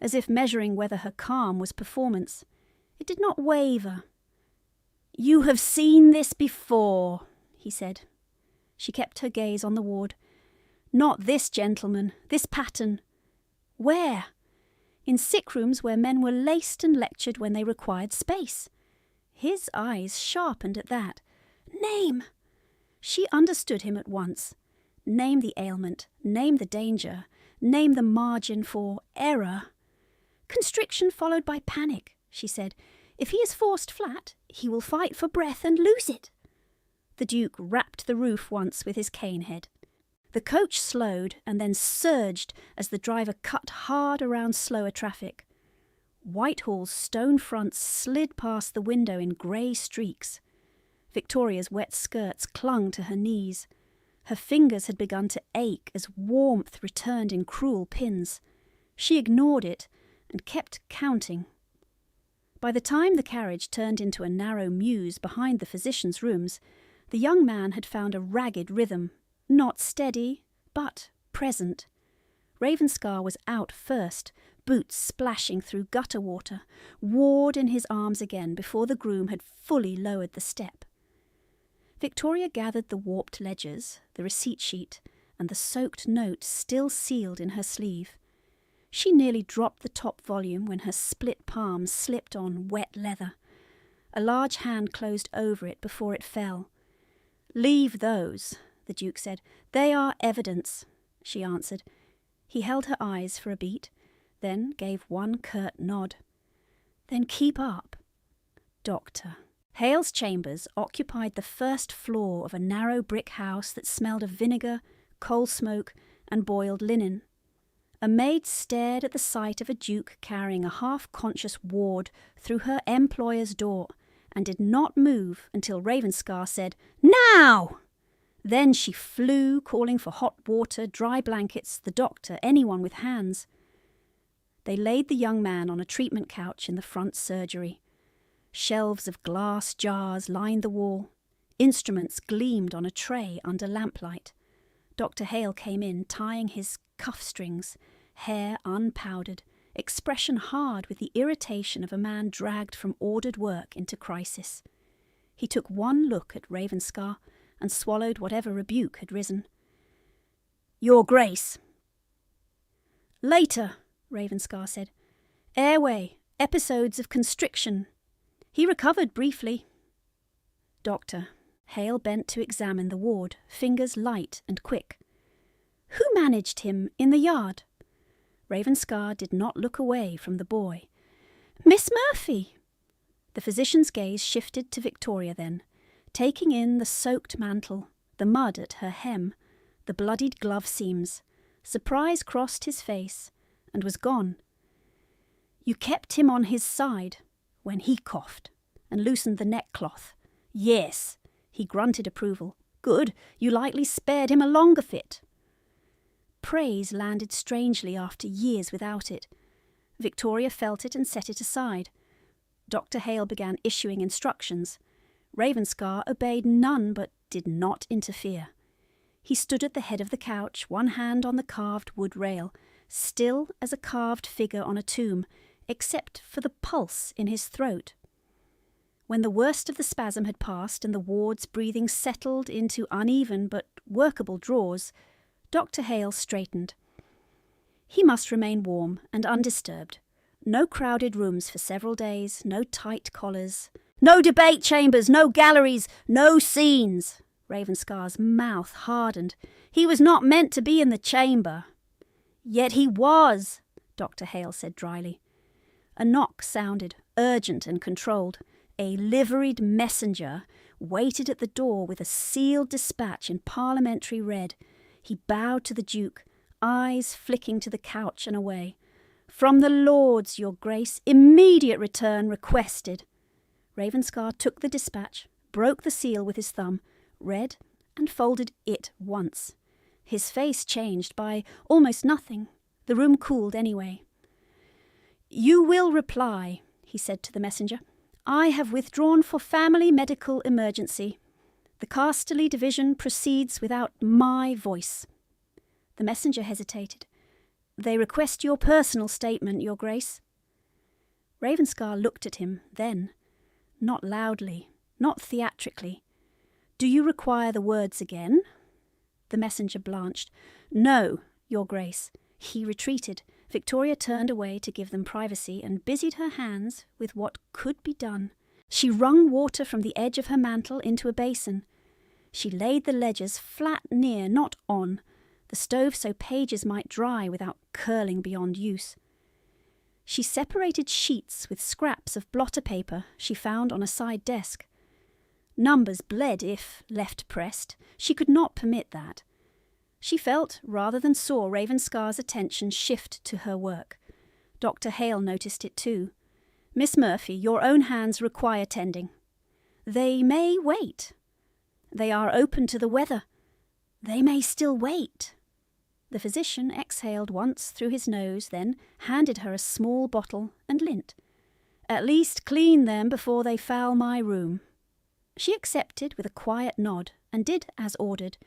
as if measuring whether her calm was performance. It did not waver. "You have seen this before," he said. She kept her gaze on the ward. "Not this gentleman, this pattern." "Where?" "In sick rooms where men were laced and lectured when they required space." His eyes sharpened at that. "Name!" She understood him at once. Name the ailment, name the danger, name the margin for error. "Constriction followed by panic," she said. "If he is forced flat, he will fight for breath and lose it." The Duke rapped the roof once with his cane head. The coach slowed and then surged as the driver cut hard around slower traffic. Whitehall's stone fronts slid past the window in grey streaks. Victoria's wet skirts clung to her knees. Her fingers had begun to ache as warmth returned in cruel pins. She ignored it and kept counting. By the time the carriage turned into a narrow mews behind the physician's rooms, the young man had found a ragged rhythm, not steady, but present. Ravenscar was out first, boots splashing through gutter water, Ward in his arms again before the groom had fully lowered the step. Victoria gathered the warped ledgers, the receipt sheet, and the soaked note still sealed in her sleeve. She nearly dropped the top volume when her split palm slipped on wet leather. A large hand closed over it before it fell. "Leave those," the Duke said. "They are evidence," she answered. He held her eyes for a beat, then gave one curt nod. "Then keep up." Doctor. Hale's chambers occupied the first floor of a narrow brick house that smelled of vinegar, coal smoke, and boiled linen. A maid stared at the sight of a Duke carrying a half-conscious ward through her employer's door, and did not move until Ravenscar said, "Now!" Then she flew, calling for hot water, dry blankets, the doctor, anyone with hands. They laid the young man on a treatment couch in the front surgery. Shelves of glass jars lined the wall. Instruments gleamed on a tray under lamplight. Dr. Hale came in, tying his cuff strings, hair unpowdered, expression hard with the irritation of a man dragged from ordered work into crisis. He took one look at Ravenscar and swallowed whatever rebuke had risen. "Your Grace." "Later," Ravenscar said. "Airway, episodes of constriction. He recovered briefly." "Doctor." Hale bent to examine the ward, fingers light and quick. "Who managed him in the yard?" Ravenscar did not look away from the boy. "Miss Murphy." The physician's gaze shifted to Victoria then, taking in the soaked mantle, the mud at her hem, the bloodied glove seams. Surprise crossed his face and was gone. "You kept him on his side when he coughed and loosened the neckcloth." "Yes." He grunted approval. "Good. You likely spared him a longer fit." Praise landed strangely after years without it. Victoria felt it and set it aside. Dr. Hale began issuing instructions. Ravenscar obeyed none but did not interfere. He stood at the head of the couch, one hand on the carved wood rail, still as a carved figure on a tomb, except for the pulse in his throat. When the worst of the spasm had passed and the ward's breathing settled into uneven but workable draws, Dr. Hale straightened. He must remain warm and undisturbed. No crowded rooms for several days, no tight collars, no debate chambers, no galleries, no scenes. Ravenscar's mouth hardened. He was not meant to be in the chamber. Yet he was, Dr. Hale said dryly. A knock sounded, urgent and controlled. A liveried messenger waited at the door with a sealed dispatch in parliamentary red. He bowed to the Duke, eyes flicking to the couch and away. "From the Lords, Your Grace, immediate return requested." Ravenscar took the dispatch, broke the seal with his thumb, read and folded it once. His face changed by almost nothing. The room cooled anyway. "You will reply," he said to the messenger. "I have withdrawn for family medical emergency. The Casterly division proceeds without my voice." The messenger hesitated. "They request your personal statement, Your Grace." Ravenscar looked at him, then, not loudly, not theatrically. "Do you require the words again?" The messenger blanched. "No, Your Grace." He retreated. Victoria turned away to give them privacy and busied her hands with what could be done. She wrung water from the edge of her mantle into a basin. She laid the ledgers flat near, not on, the stove so pages might dry without curling beyond use. She separated sheets with scraps of blotter paper she found on a side desk. Numbers bled if left pressed. She could not permit that. She felt rather than saw Ravenscar's attention shift to her work. Dr. Hale noticed it too. "Miss Murphy, your own hands require tending." "They may wait." "They are open to the weather." "They may still wait." The physician exhaled once through his nose, then handed her a small bottle and lint. "At least clean them before they foul my room." She accepted with a quiet nod and did as ordered,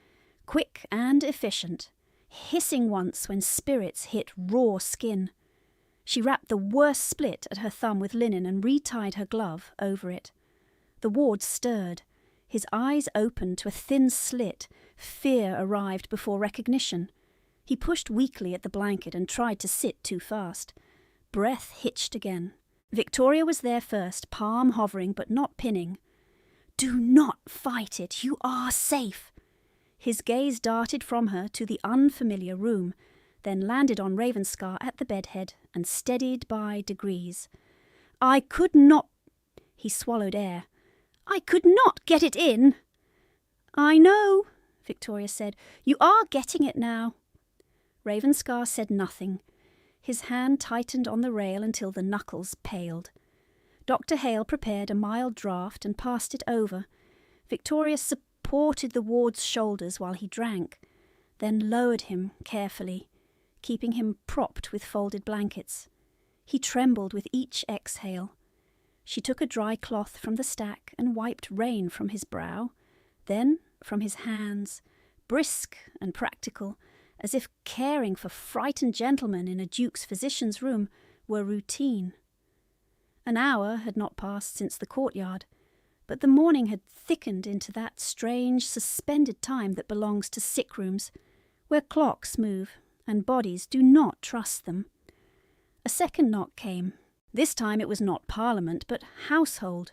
quick and efficient, hissing once when spirits hit raw skin. She wrapped the worst split at her thumb with linen and retied her glove over it. The ward stirred. His eyes opened to a thin slit. Fear arrived before recognition. He pushed weakly at the blanket and tried to sit too fast. Breath hitched again. Victoria was there first, palm hovering but not pinning. "Do not fight it. You are safe." His gaze darted from her to the unfamiliar room, then landed on Ravenscar at the bedhead and steadied by degrees. "I could not—" He swallowed air. "I could not get it in." "I know," Victoria said. "You are getting it now." Ravenscar said nothing. His hand tightened on the rail until the knuckles paled. Dr. Hale prepared a mild draught and passed it over. Victoria supported the ward's shoulders while he drank, then lowered him carefully, keeping him propped with folded blankets. He trembled with each exhale. She took a dry cloth from the stack and wiped rain from his brow, then from his hands, brisk and practical, as if caring for frightened gentlemen in a duke's physician's room were routine. An hour had not passed since the courtyard, but the morning had thickened into that strange suspended time that belongs to sick rooms, where clocks move and bodies do not trust them. A second knock came. This time it was not Parliament, but household.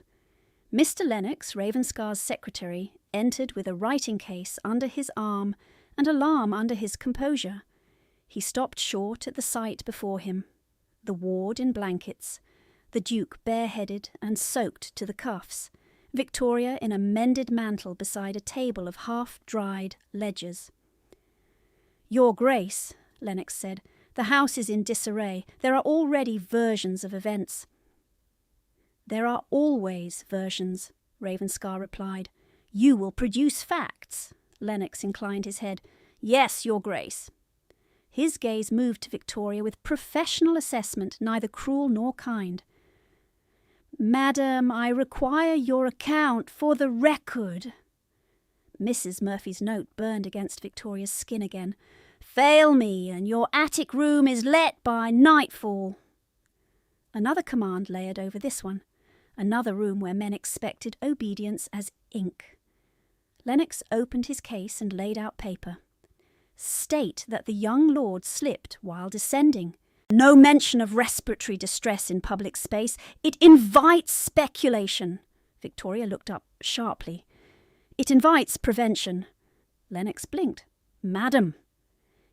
Mr. Lennox, Ravenscar's secretary, entered with a writing case under his arm and alarm under his composure. He stopped short at the sight before him. The ward in blankets, the Duke bareheaded and soaked to the cuffs, Victoria in a mended mantle beside a table of half-dried ledgers. "Your Grace," Lennox said, "the house is in disarray. There are already versions of events." "There are always versions," Ravenscar replied. "You will produce facts." Lennox inclined his head. "Yes, Your Grace." His gaze moved to Victoria with professional assessment, neither cruel nor kind. "Madam, I require your account for the record." Mrs. Murphy's note burned against Victoria's skin again. "Fail me, and your attic room is let by nightfall." Another command layered over this one. Another room where men expected obedience as ink. Lennox opened his case and laid out paper. state that the young lord slipped while descending. No mention of respiratory distress in public space. It invites speculation. Victoria looked up sharply. It invites prevention. Lennox blinked. Madam,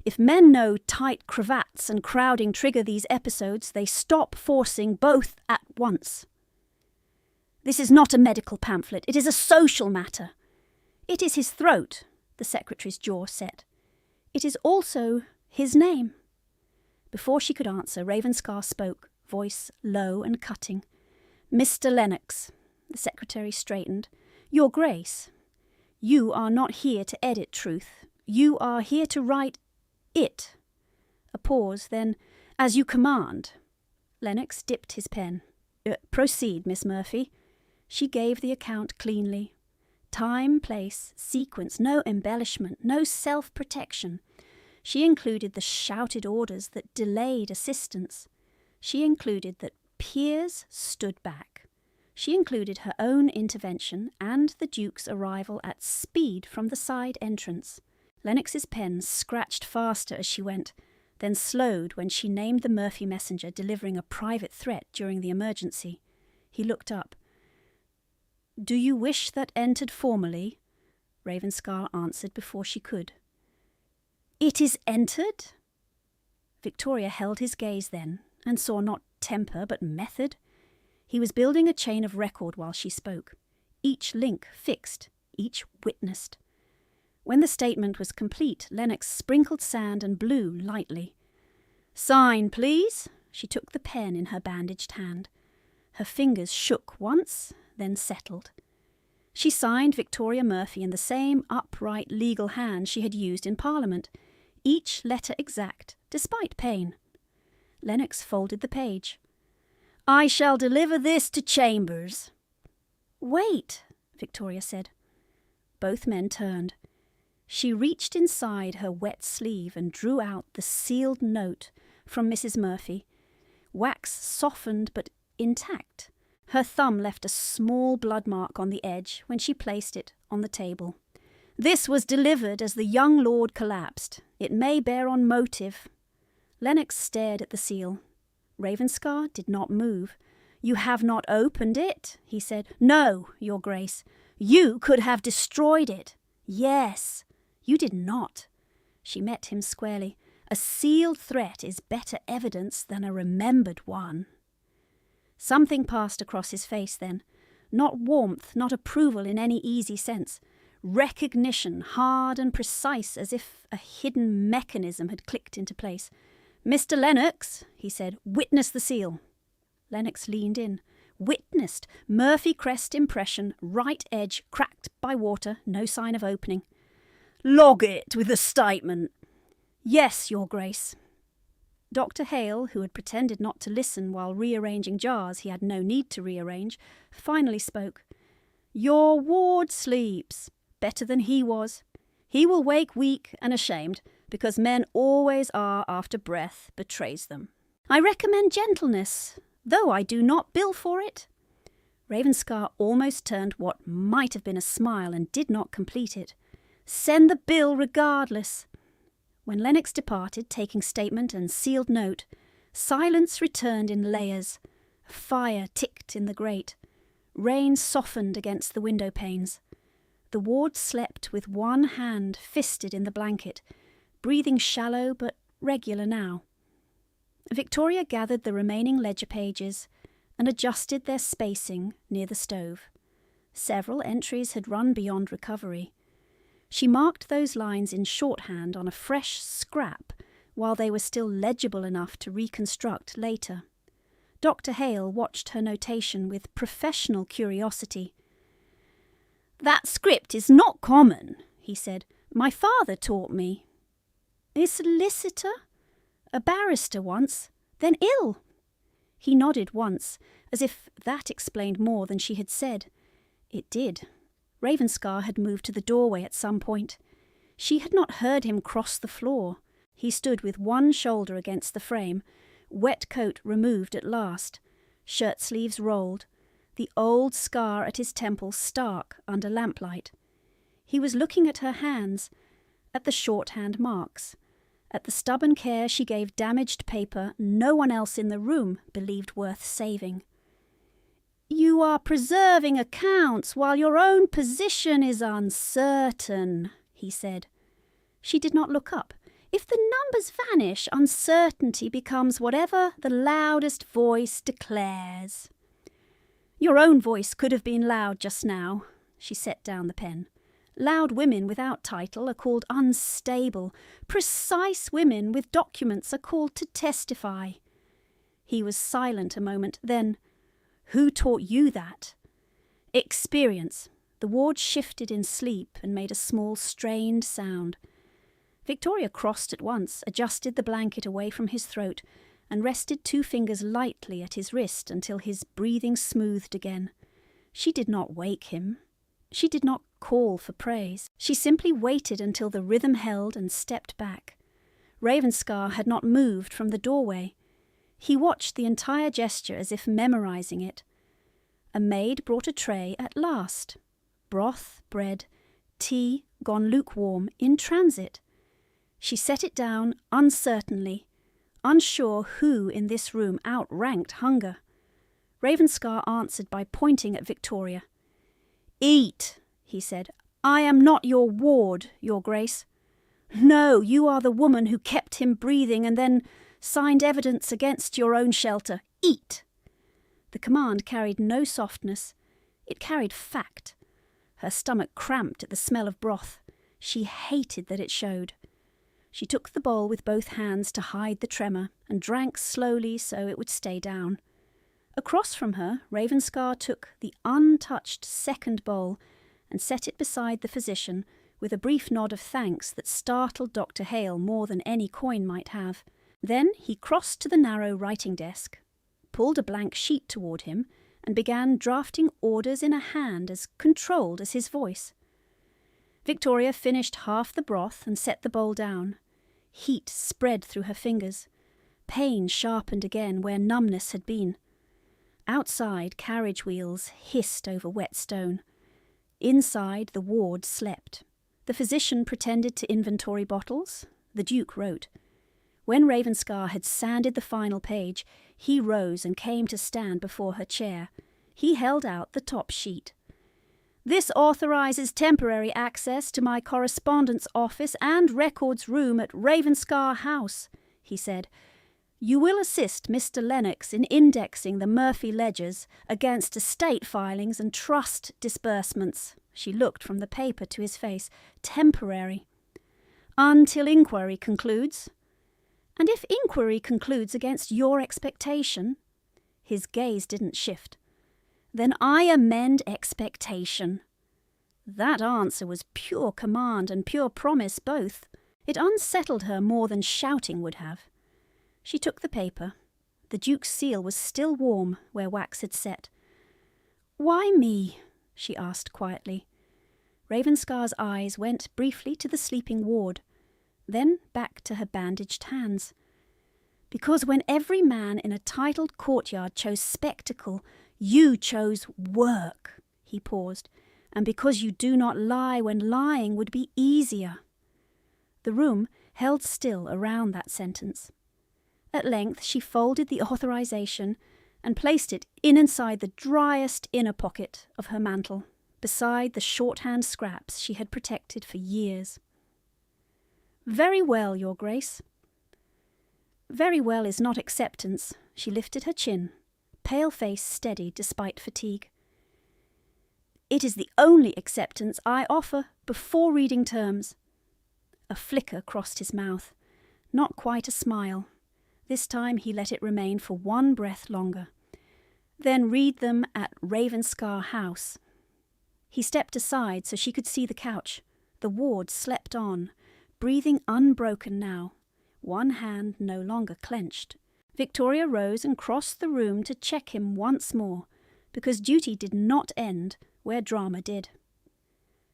if men know tight cravats and crowding trigger these episodes, they stop forcing both at once. This is not a medical pamphlet. It is a social matter. It is his throat, the secretary's jaw set. It is also his name. Before she could answer, Ravenscar spoke, voice low and cutting. Mr. Lennox, the secretary straightened. Your Grace, you are not here to edit truth. You are here to write it. A pause, then, as you command. Lennox dipped his pen. Proceed, Miss Murphy. She gave the account cleanly. Time, place, sequence, no embellishment, no self-protection. She included the shouted orders that delayed assistance. She included that peers stood back. She included her own intervention and the Duke's arrival at speed from the side entrance. Lennox's pen scratched faster as she went, then slowed when she named the Murphy messenger delivering a private threat during the emergency. He looked up. Do you wish that entered formally? Ravenscar answered before she could. It is entered? Victoria held his gaze then, and saw not temper but method. He was building a chain of record while she spoke, each link fixed, each witnessed. When the statement was complete, Lennox sprinkled sand and blew lightly. Sign, please. She took the pen in her bandaged hand. Her fingers shook once, then settled. She signed Victoria Murphy in the same upright legal hand she had used in Parliament, each letter exact, despite pain. Lennox folded the page. I shall deliver this to Chambers. Wait, Victoria said. Both men turned. She reached inside her wet sleeve and drew out the sealed note from Mrs. Murphy. Wax softened but intact. Her thumb left a small blood mark on the edge when she placed it on the table. This was delivered as the young lord collapsed. It may bear on motive. Lennox stared at the seal. Ravenscar did not move. You have not opened it, he said. No, Your Grace. You could have destroyed it. Yes. You did not. She met him squarely. A sealed threat is better evidence than a remembered one. Something passed across his face then. Not warmth, not approval in any easy sense. Recognition, hard and precise, as if a hidden mechanism had clicked into place. Mr. Lennox, he said, witness the seal. Lennox leaned in. Witnessed. Murphy crest impression, right edge cracked by water, no sign of opening. Log it with the statement. Yes, Your Grace. Dr. Hale, who had pretended not to listen while rearranging jars he had no need to rearrange, finally spoke. Your ward sleeps. Better than he was. He will wake weak and ashamed, because men always are after breath betrays them. I recommend gentleness, though I do not bill for it. Ravenscar almost turned what might have been a smile and did not complete it. Send the bill regardless. When Lennox departed, taking statement and sealed note, silence returned in layers. Fire ticked in the grate. Rain softened against the window panes. The ward slept with one hand fisted in the blanket, breathing shallow but regular now. Victoria gathered the remaining ledger pages and adjusted their spacing near the stove. Several entries had run beyond recovery. She marked those lines in shorthand on a fresh scrap while they were still legible enough to reconstruct later. Dr. Hale watched her notation with professional curiosity. That script is not common, he said. My father taught me. A solicitor? A barrister once, then ill. He nodded once, as if that explained more than she had said. It did. Ravenscar had moved to the doorway at some point. She had not heard him cross the floor. He stood with one shoulder against the frame, wet coat removed at last, shirt sleeves rolled, the old scar at his temple stark under lamplight. He was looking at her hands, at the shorthand marks, at the stubborn care she gave damaged paper no one else in the room believed worth saving. "You are preserving accounts while your own position is uncertain," he said. She did not look up. If the numbers vanish, uncertainty becomes whatever the loudest voice declares. "Your own voice could have been loud just now." She set down the pen. "Loud women without title are called unstable. Precise women with documents are called to testify." He was silent a moment. Then, "Who taught you that?" "Experience." The ward shifted in sleep and made a small strained sound. Victoria crossed at once, adjusted the blanket away from his throat, and rested 2 fingers lightly at his wrist until his breathing smoothed again. She did not wake him. She did not call for praise. She simply waited until the rhythm held and stepped back. Ravenscar had not moved from the doorway. He watched the entire gesture as if memorizing it. A maid brought a tray at last. Broth, bread, tea, gone lukewarm, in transit. She set it down uncertainly, unsure who in this room outranked hunger. Ravenscar answered by pointing at Victoria. "Eat," he said. "I am not your ward, Your Grace." "No, you are the woman who kept him breathing and then signed evidence against your own shelter. Eat." The command carried no softness. It carried fact. Her stomach cramped at the smell of broth. She hated that it showed. She took the bowl with both hands to hide the tremor and drank slowly so it would stay down. Across from her, Ravenscar took the untouched second bowl and set it beside the physician with a brief nod of thanks that startled Dr. Hale more than any coin might have. Then he crossed to the narrow writing desk, pulled a blank sheet toward him, and began drafting orders in a hand as controlled as his voice. Victoria finished half the broth and set the bowl down. Heat spread through her fingers. Pain sharpened again where numbness had been. Outside, carriage wheels hissed over wet stone. Inside, the ward slept. The physician pretended to inventory bottles. The Duke wrote. When Ravenscar had sanded the final page, he rose and came to stand before her chair. He held out the top sheet. "This authorizes temporary access to my correspondence office and records room at Ravenscar House," he said. "You will assist Mr. Lennox in indexing the Murphy ledgers against estate filings and trust disbursements." She looked from the paper to his face. "Temporary. Until inquiry concludes." "And if inquiry concludes against your expectation?" His gaze didn't shift. "Then I amend expectation." That answer was pure command and pure promise both. It unsettled her more than shouting would have. She took the paper. The Duke's seal was still warm where wax had set. "Why me?" she asked quietly. Ravenscar's eyes went briefly to the sleeping ward, then back to her bandaged hands. "Because when every man in a titled courtyard chose spectacle, you chose work." He paused. "And because you do not lie when lying would be easier." The room held still around that sentence. At length she folded the authorization and placed it inside the driest inner pocket of her mantle, beside the shorthand scraps she had protected for years. "Very well, Your Grace." Very well is not acceptance. She lifted her chin, pale face steady despite fatigue. "It is the only acceptance I offer before reading terms." A flicker crossed his mouth, not quite a smile. This time he let it remain for one breath longer. "Then read them at Ravenscar House." He stepped aside so she could see the couch. The ward slept on, breathing unbroken now, one hand no longer clenched. Victoria rose and crossed the room to check him once more, because duty did not end where drama did.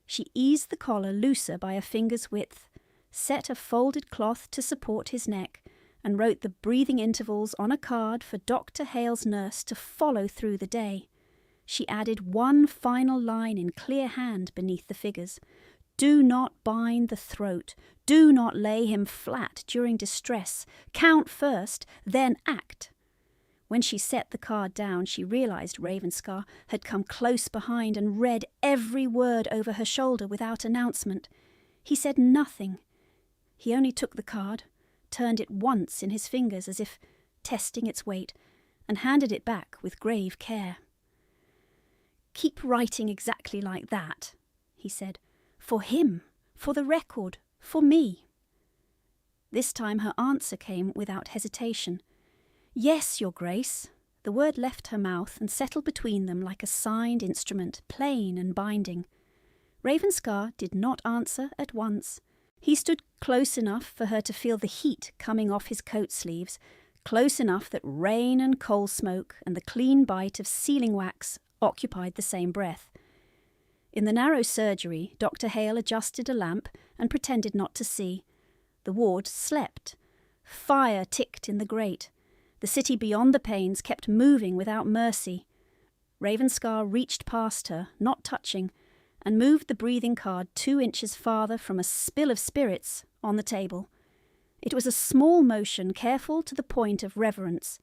She eased the collar looser by a finger's width, set a folded cloth to support his neck, and wrote the breathing intervals on a card for Dr. Hale's nurse to follow through the day. She added one final line in clear hand beneath the figures. Do not bind the throat. Do not lay him flat during distress. Count first, then act. When she set the card down, she realized Ravenscar had come close behind and read every word over her shoulder without announcement. He said nothing. He only took the card, turned it once in his fingers as if testing its weight, and handed it back with grave care. "Keep writing exactly like that," he said. "For him, for the record, for me." This time her answer came without hesitation. "Yes, Your Grace." The word left her mouth and settled between them like a signed instrument, plain and binding. Ravenscar did not answer at once. He stood close enough for her to feel the heat coming off his coat sleeves, close enough that rain and coal smoke and the clean bite of sealing wax occupied the same breath. In the narrow surgery, Dr. Hale adjusted a lamp and pretended not to see. The ward slept. Fire ticked in the grate. The city beyond the panes kept moving without mercy. Ravenscar reached past her, not touching, and moved the breathing card 2 inches farther from a spill of spirits on the table. It was a small motion, careful to the point of reverence.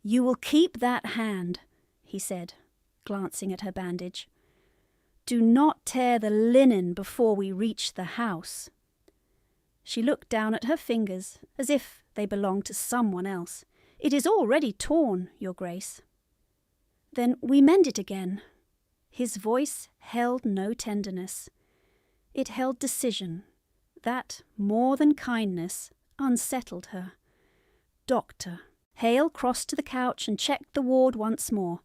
"You will keep that hand," he said, glancing at her bandage. "Do not tear the linen before we reach the house." She looked down at her fingers as if they belonged to someone else. "It is already torn, Your Grace." "Then we mend it again." His voice held no tenderness. It held decision. That, more than kindness, unsettled her. "Doctor." Hale crossed to the couch and checked the ward once more.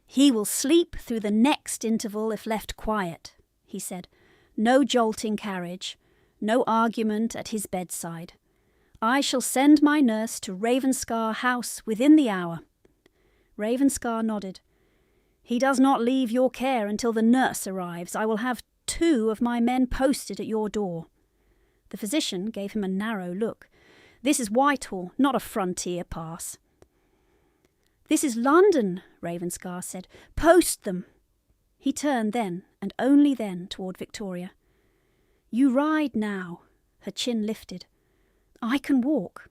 "He will sleep through the next interval if left quiet," he said. "No jolting carriage, no argument at his bedside. I shall send my nurse to Ravenscar House within the hour." Ravenscar nodded. "He does not leave your care until the nurse arrives. I will have 2 of my men posted at your door." The physician gave him a narrow look. "This is Whitehall, not a frontier pass." "This is London," Ravenscar said. "Post them." He turned then, and only then, toward Victoria. "You ride now." Her chin lifted. "I can walk.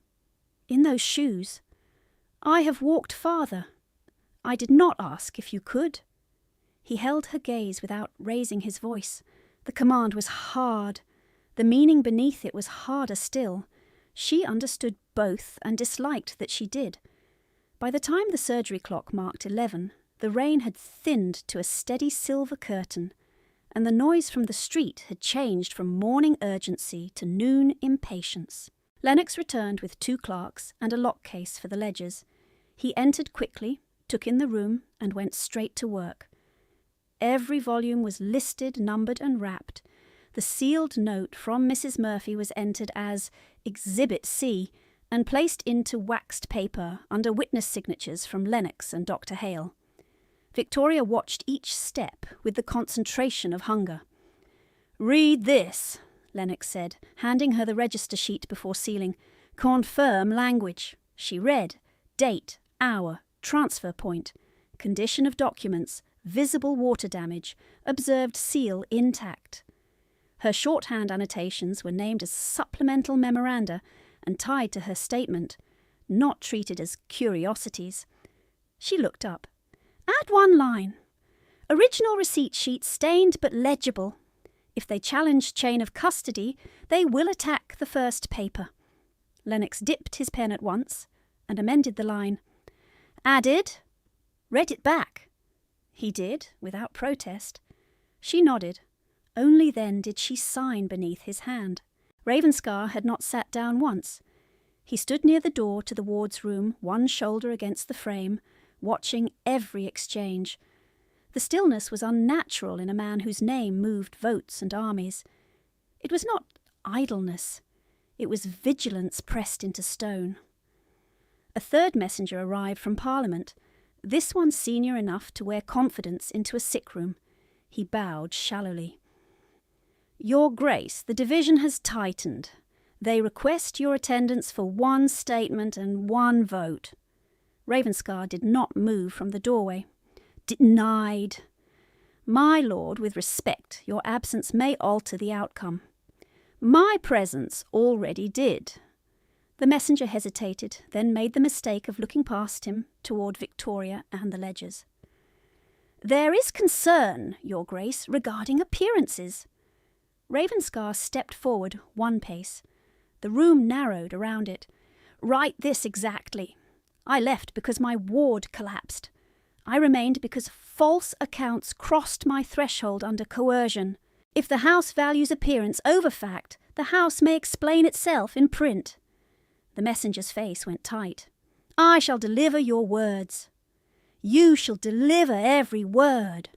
In those shoes. I have walked farther. I did not ask if you could." He held her gaze without raising his voice. The command was hard. The meaning beneath it was harder still. She understood both and disliked that she did. By the time the surgery clock marked 11, the rain had thinned to a steady silver curtain, and the noise from the street had changed from morning urgency to noon impatience. Lennox returned with 2 clerks and a lock case for the ledgers. He entered quickly, took in the room, and went straight to work. Every volume was listed, numbered, and wrapped. The sealed note from Mrs. Murphy was entered as Exhibit C and placed into waxed paper under witness signatures from Lennox and Dr. Hale. Victoria watched each step with the concentration of hunger. "Read this," Lennox said, handing her the register sheet before sealing. "Confirm language." She read: date, hour, transfer point, condition of documents, visible water damage, observed seal intact. Her shorthand annotations were named as supplemental memoranda and tied to her statement, not treated as curiosities. She looked up. "Add 1 line. Original receipt sheet stained but legible. If they challenge chain of custody, they will attack the first paper." Lennox dipped his pen at once and amended the line. "Added. Read it back." He did, without protest. She nodded. Only then did she sign beneath his hand. Ravenscar had not sat down once. He stood near the door to the ward's room, one shoulder against the frame, watching every exchange. The stillness was unnatural in a man whose name moved votes and armies. It was not idleness. It was vigilance pressed into stone. A 3rd messenger arrived from Parliament, this one senior enough to wear confidence into a sick room. He bowed shallowly. "Your Grace, the division has tightened. They request your attendance for 1 statement and 1 vote." Ravenscar did not move from the doorway. "Denied." My lord, with respect, your absence may alter the outcome. My presence already did. The messenger hesitated, then made the mistake of looking past him toward Victoria and the ledgers. There is concern, Your Grace, regarding appearances. Ravenscar stepped forward 1 pace. The room narrowed around it. Right this exactly. I left because my ward collapsed. I remained because false accounts crossed my threshold under coercion. If the House values appearance over fact, the House may explain itself in print. The messenger's face went tight. I shall deliver your words. You shall deliver every word.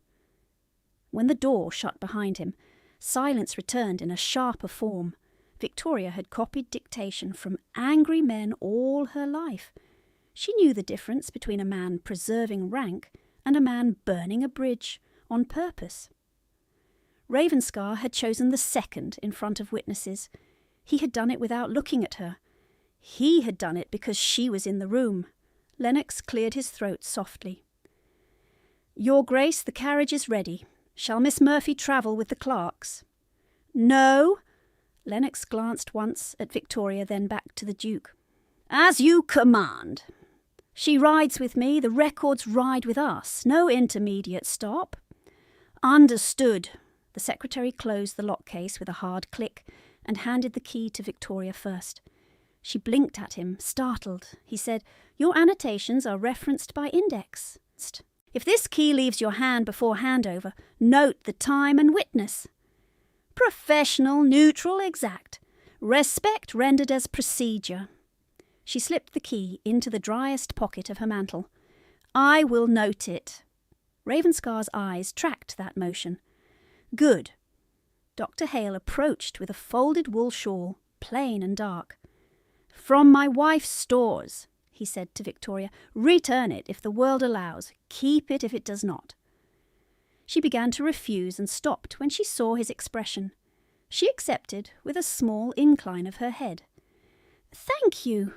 When the door shut behind him, silence returned in a sharper form. Victoria had copied dictation from angry men all her life. She knew the difference between a man preserving rank and a man burning a bridge on purpose. Ravenscar had chosen the second in front of witnesses. He had done it without looking at her. He had done it because she was in the room. Lennox cleared his throat softly. Your Grace, the carriage is ready. Shall Miss Murphy travel with the clerks? No. Lennox glanced once at Victoria, then back to the Duke. As you command. She rides with me, the records ride with us. No intermediate stop. Understood. The secretary closed the lock case with a hard click and handed the key to Victoria first. She blinked at him, startled. He said, Your annotations are referenced by index. If this key leaves your hand before handover, note the time and witness. Professional, neutral, exact. Respect rendered as procedure. She slipped the key into the driest pocket of her mantle. I will note it. Ravenscar's eyes tracked that motion. Good. Dr. Hale approached with a folded wool shawl, plain and dark. From my wife's stores, he said to Victoria. Return it if the world allows. Keep it if it does not. She began to refuse and stopped when she saw his expression. She accepted with a small incline of her head. Thank you.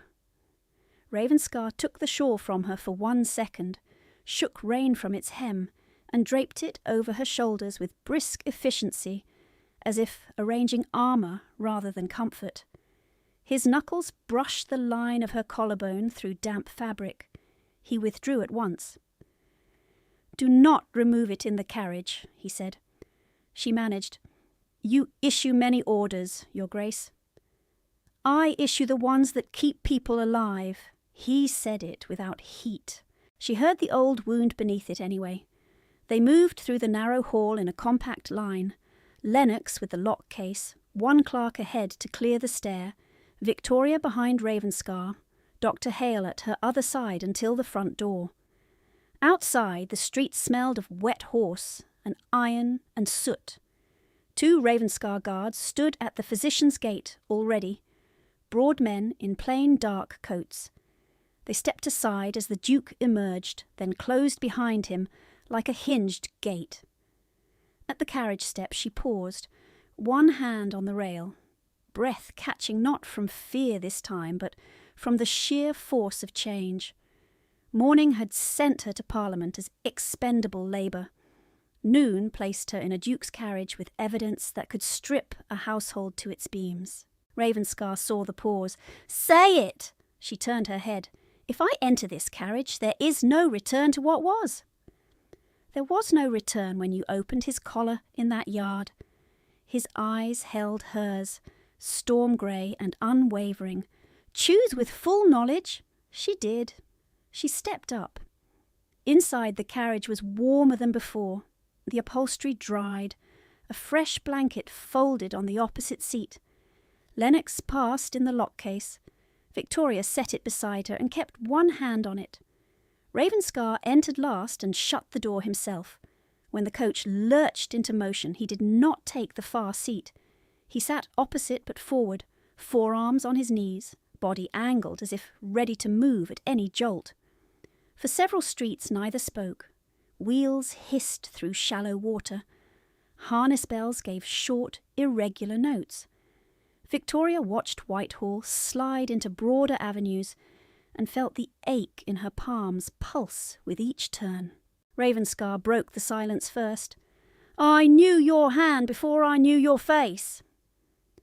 Ravenscar took the shawl from her for 1 second, shook rain from its hem, and draped it over her shoulders with brisk efficiency, as if arranging armour rather than comfort. His knuckles brushed the line of her collarbone through damp fabric. He withdrew at once. Do not remove it in the carriage, he said. She managed. You issue many orders, Your Grace. I issue the ones that keep people alive. He said it without heat. She heard the old wound beneath it anyway. They moved through the narrow hall in a compact line. Lennox with the lock case, 1 clerk ahead to clear the stair, Victoria behind Ravenscar, Dr. Hale at her other side until the front door. Outside, the street smelled of wet horse and iron and soot. 2 Ravenscar guards stood at the physician's gate already, broad men in plain dark coats. They stepped aside as the Duke emerged, then closed behind him like a hinged gate. At the carriage step she paused, 1 hand on the rail, breath catching not from fear this time, but from the sheer force of change. Morning had sent her to Parliament as expendable labour. Noon placed her in a Duke's carriage with evidence that could strip a household to its beams. Ravenscar saw the pause. Say it! She turned her head. If I enter this carriage, there is no return to what was. There was no return when you opened his collar in that yard. His eyes held hers, storm grey and unwavering. Choose with full knowledge. She did. She stepped up. Inside the carriage was warmer than before. The upholstery dried. A fresh blanket folded on the opposite seat. Lennox passed in the lock case. Victoria set it beside her and kept 1 hand on it. Ravenscar entered last and shut the door himself. When the coach lurched into motion, he did not take the far seat. He sat opposite but forward, forearms on his knees, body angled as if ready to move at any jolt. For several streets neither spoke. Wheels hissed through shallow water. Harness bells gave short, irregular notes. Victoria watched Whitehall slide into broader avenues and felt the ache in her palms pulse with each turn. Ravenscar broke the silence first. I knew your hand before I knew your face."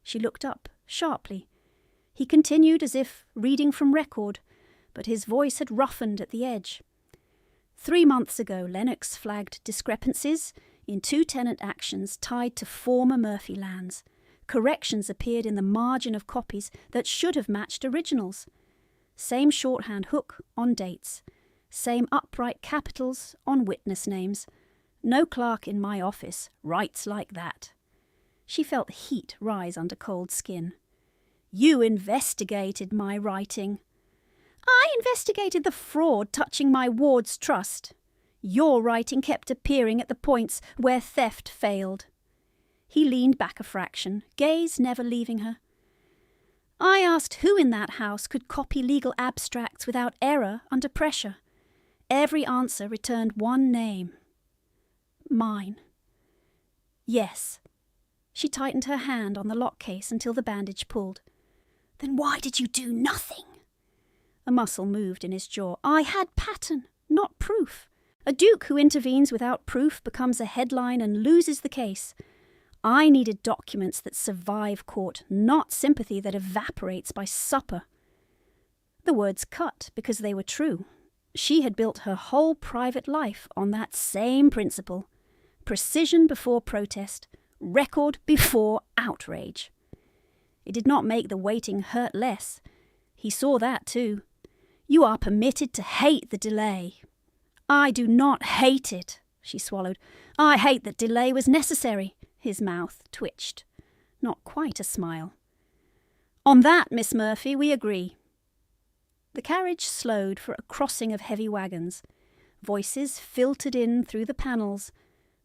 She looked up sharply. He continued as if reading from record, but his voice had roughened at the edge. 3 months ago, Lennox flagged discrepancies in 2 tenant actions tied to former Murphy lands. Corrections appeared in the margin of copies that should have matched originals. Same shorthand hook on dates. Same upright capitals on witness names. No clerk in my office writes like that. She felt heat rise under cold skin. "You investigated my writing." "I investigated the fraud touching my ward's trust. Your writing kept appearing at the points where theft failed." He leaned back a fraction, gaze never leaving her. "I asked who in that house could copy legal abstracts without error under pressure. Every answer returned one name. Mine." "Yes." She tightened her hand on the lock case until the bandage pulled. "Then why did you do nothing?" A muscle moved in his jaw. "I had pattern, not proof. A duke who intervenes without proof becomes a headline and loses the case. I needed documents that survive court, not sympathy that evaporates by supper." The words cut because they were true. She had built her whole private life on that same principle. Precision before protest, record before outrage. It did not make the waiting hurt less. He saw that too. "You are permitted to hate the delay." "I do not hate it," she swallowed. "I hate that delay was necessary." His mouth twitched. Not quite a smile. "On that, Miss Murphy, we agree." The carriage slowed for a crossing of heavy wagons. Voices filtered in through the panels,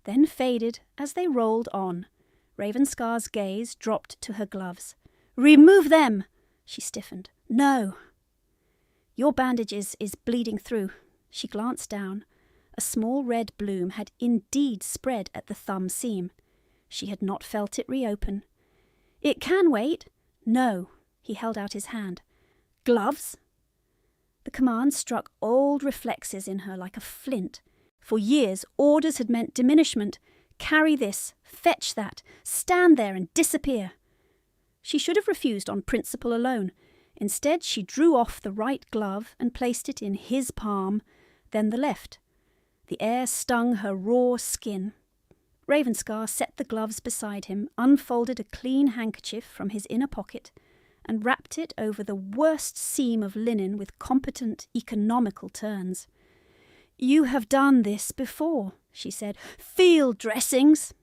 then faded as they rolled on. Ravenscar's gaze dropped to her gloves. "Remove them!" She stiffened. "No." "Your bandage is bleeding through." She glanced down. A small red bloom had indeed spread at the thumb seam. She had not felt it reopen. "It can wait." "No." He held out his hand. "Gloves?" The command struck old reflexes in her like a flint. For years, orders had meant diminishment. Carry this, fetch that, stand there and disappear. She should have refused on principle alone. Instead, she drew off the right glove and placed it in his palm, then the left. The air stung her raw skin. Ravenscar set the gloves beside him, unfolded a clean handkerchief from his inner pocket, and wrapped it over the worst seam of linen with competent, economical turns. "You have done this before," she said. "Field dressings."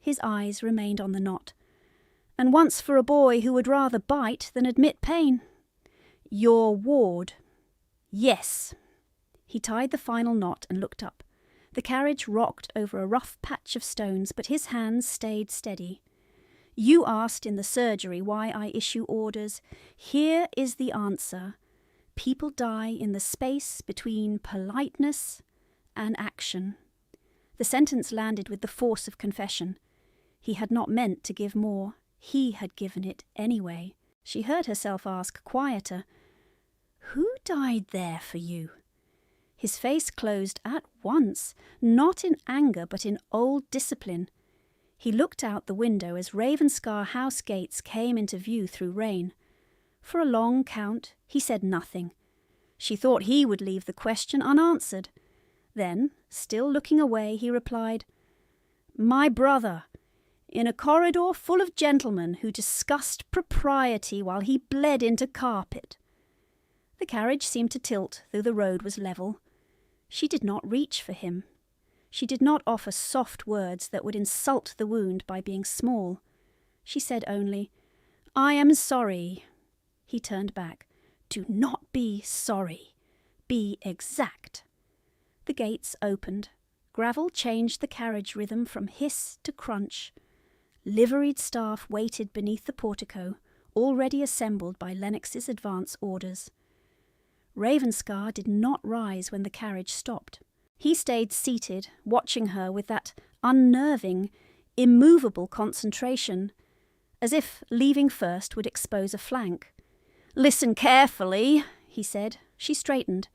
His eyes remained on the knot. "And once for a boy who would rather bite than admit pain." "Your ward." "Yes." He tied the final knot and looked up. The carriage rocked over a rough patch of stones, but his hands stayed steady. "You asked in the surgery why I issue orders. Here is the answer. People die in the space between politeness and action." The sentence landed with the force of confession. He had not meant to give more. He had given it anyway. She heard herself ask, quieter, "Who died there for you?" His face closed at once, not in anger but in old discipline. He looked out the window as Ravenscar House gates came into view through rain. For a long count, he said nothing. She thought he would leave the question unanswered. Then, still looking away, he replied, "My brother, in a corridor full of gentlemen who discussed propriety while he bled into carpet." The carriage seemed to tilt, though the road was level. She did not reach for him. She did not offer soft words that would insult the wound by being small. She said only, "I am sorry." He turned back. "Do not be sorry. Be exact." The gates opened. Gravel changed the carriage rhythm from hiss to crunch. Liveried staff waited beneath the portico, already assembled by Lennox's advance orders. Ravenscar did not rise when the carriage stopped. He stayed seated, watching her with that unnerving, immovable concentration, as if leaving first would expose a flank. "Listen carefully," he said. She straightened.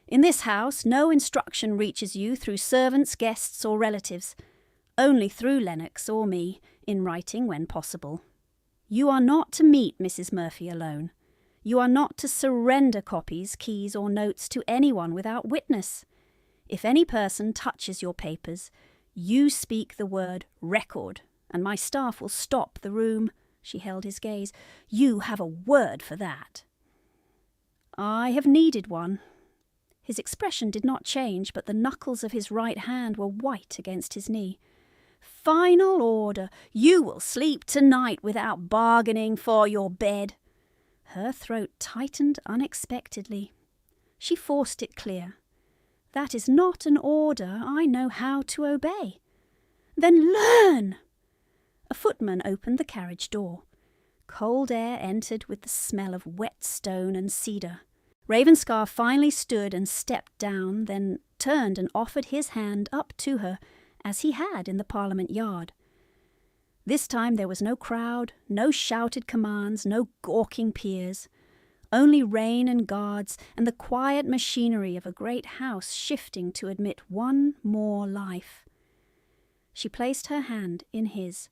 "In this house, no instruction reaches you through servants, guests, or relatives. only through Lennox or me, in writing when possible. You are not to meet Mrs. Murphy alone. You are not to surrender copies, keys, or notes to anyone without witness. If any person touches your papers, you speak the word record, and my staff will stop the room. She held his gaze. You have a word for that. I have needed one. His expression did not change, but the knuckles of his right hand were white against his knee. Final order. You will sleep tonight without bargaining for your bed. Her throat tightened unexpectedly. She forced it clear. That is not an order I know how to obey. Then learn! A footman opened the carriage door. Cold air entered with the smell of wet stone and cedar. Ravenscar finally stood and stepped down, then turned and offered his hand up to her, as he had in the Parliament yard. This time there was no crowd, no shouted commands, no gawking peers. Only rain and guards, and the quiet machinery of a great house shifting to admit one more life. She placed her hand in his.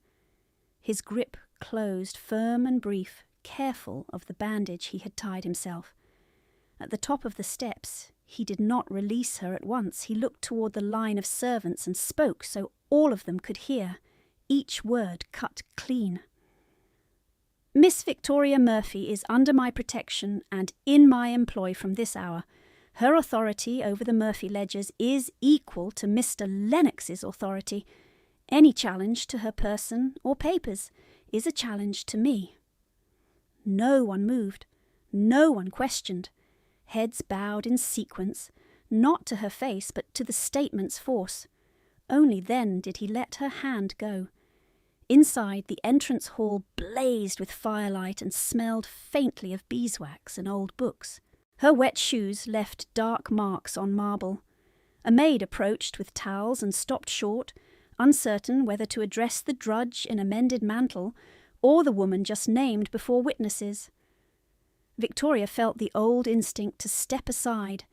His grip closed firm and brief, careful of the bandage he had tied himself. At the top of the steps, he did not release her at once. He looked toward the line of servants and spoke so all of them could hear, each word cut clean. Miss Victoria Murphy is under my protection and in my employ from this hour. Her authority over the Murphy ledgers is equal to Mr. Lennox's authority. Any challenge to her person or papers is a challenge to me. No one moved. No one questioned. Heads bowed in sequence, not to her face but to the statement's force. Only then did he let her hand go. Inside, the entrance hall blazed with firelight and smelled faintly of beeswax and old books. Her wet shoes left dark marks on marble. A maid approached with towels and stopped short, uncertain whether to address the drudge in a mended mantle or the woman just named before witnesses. Victoria felt the old instinct to step aside,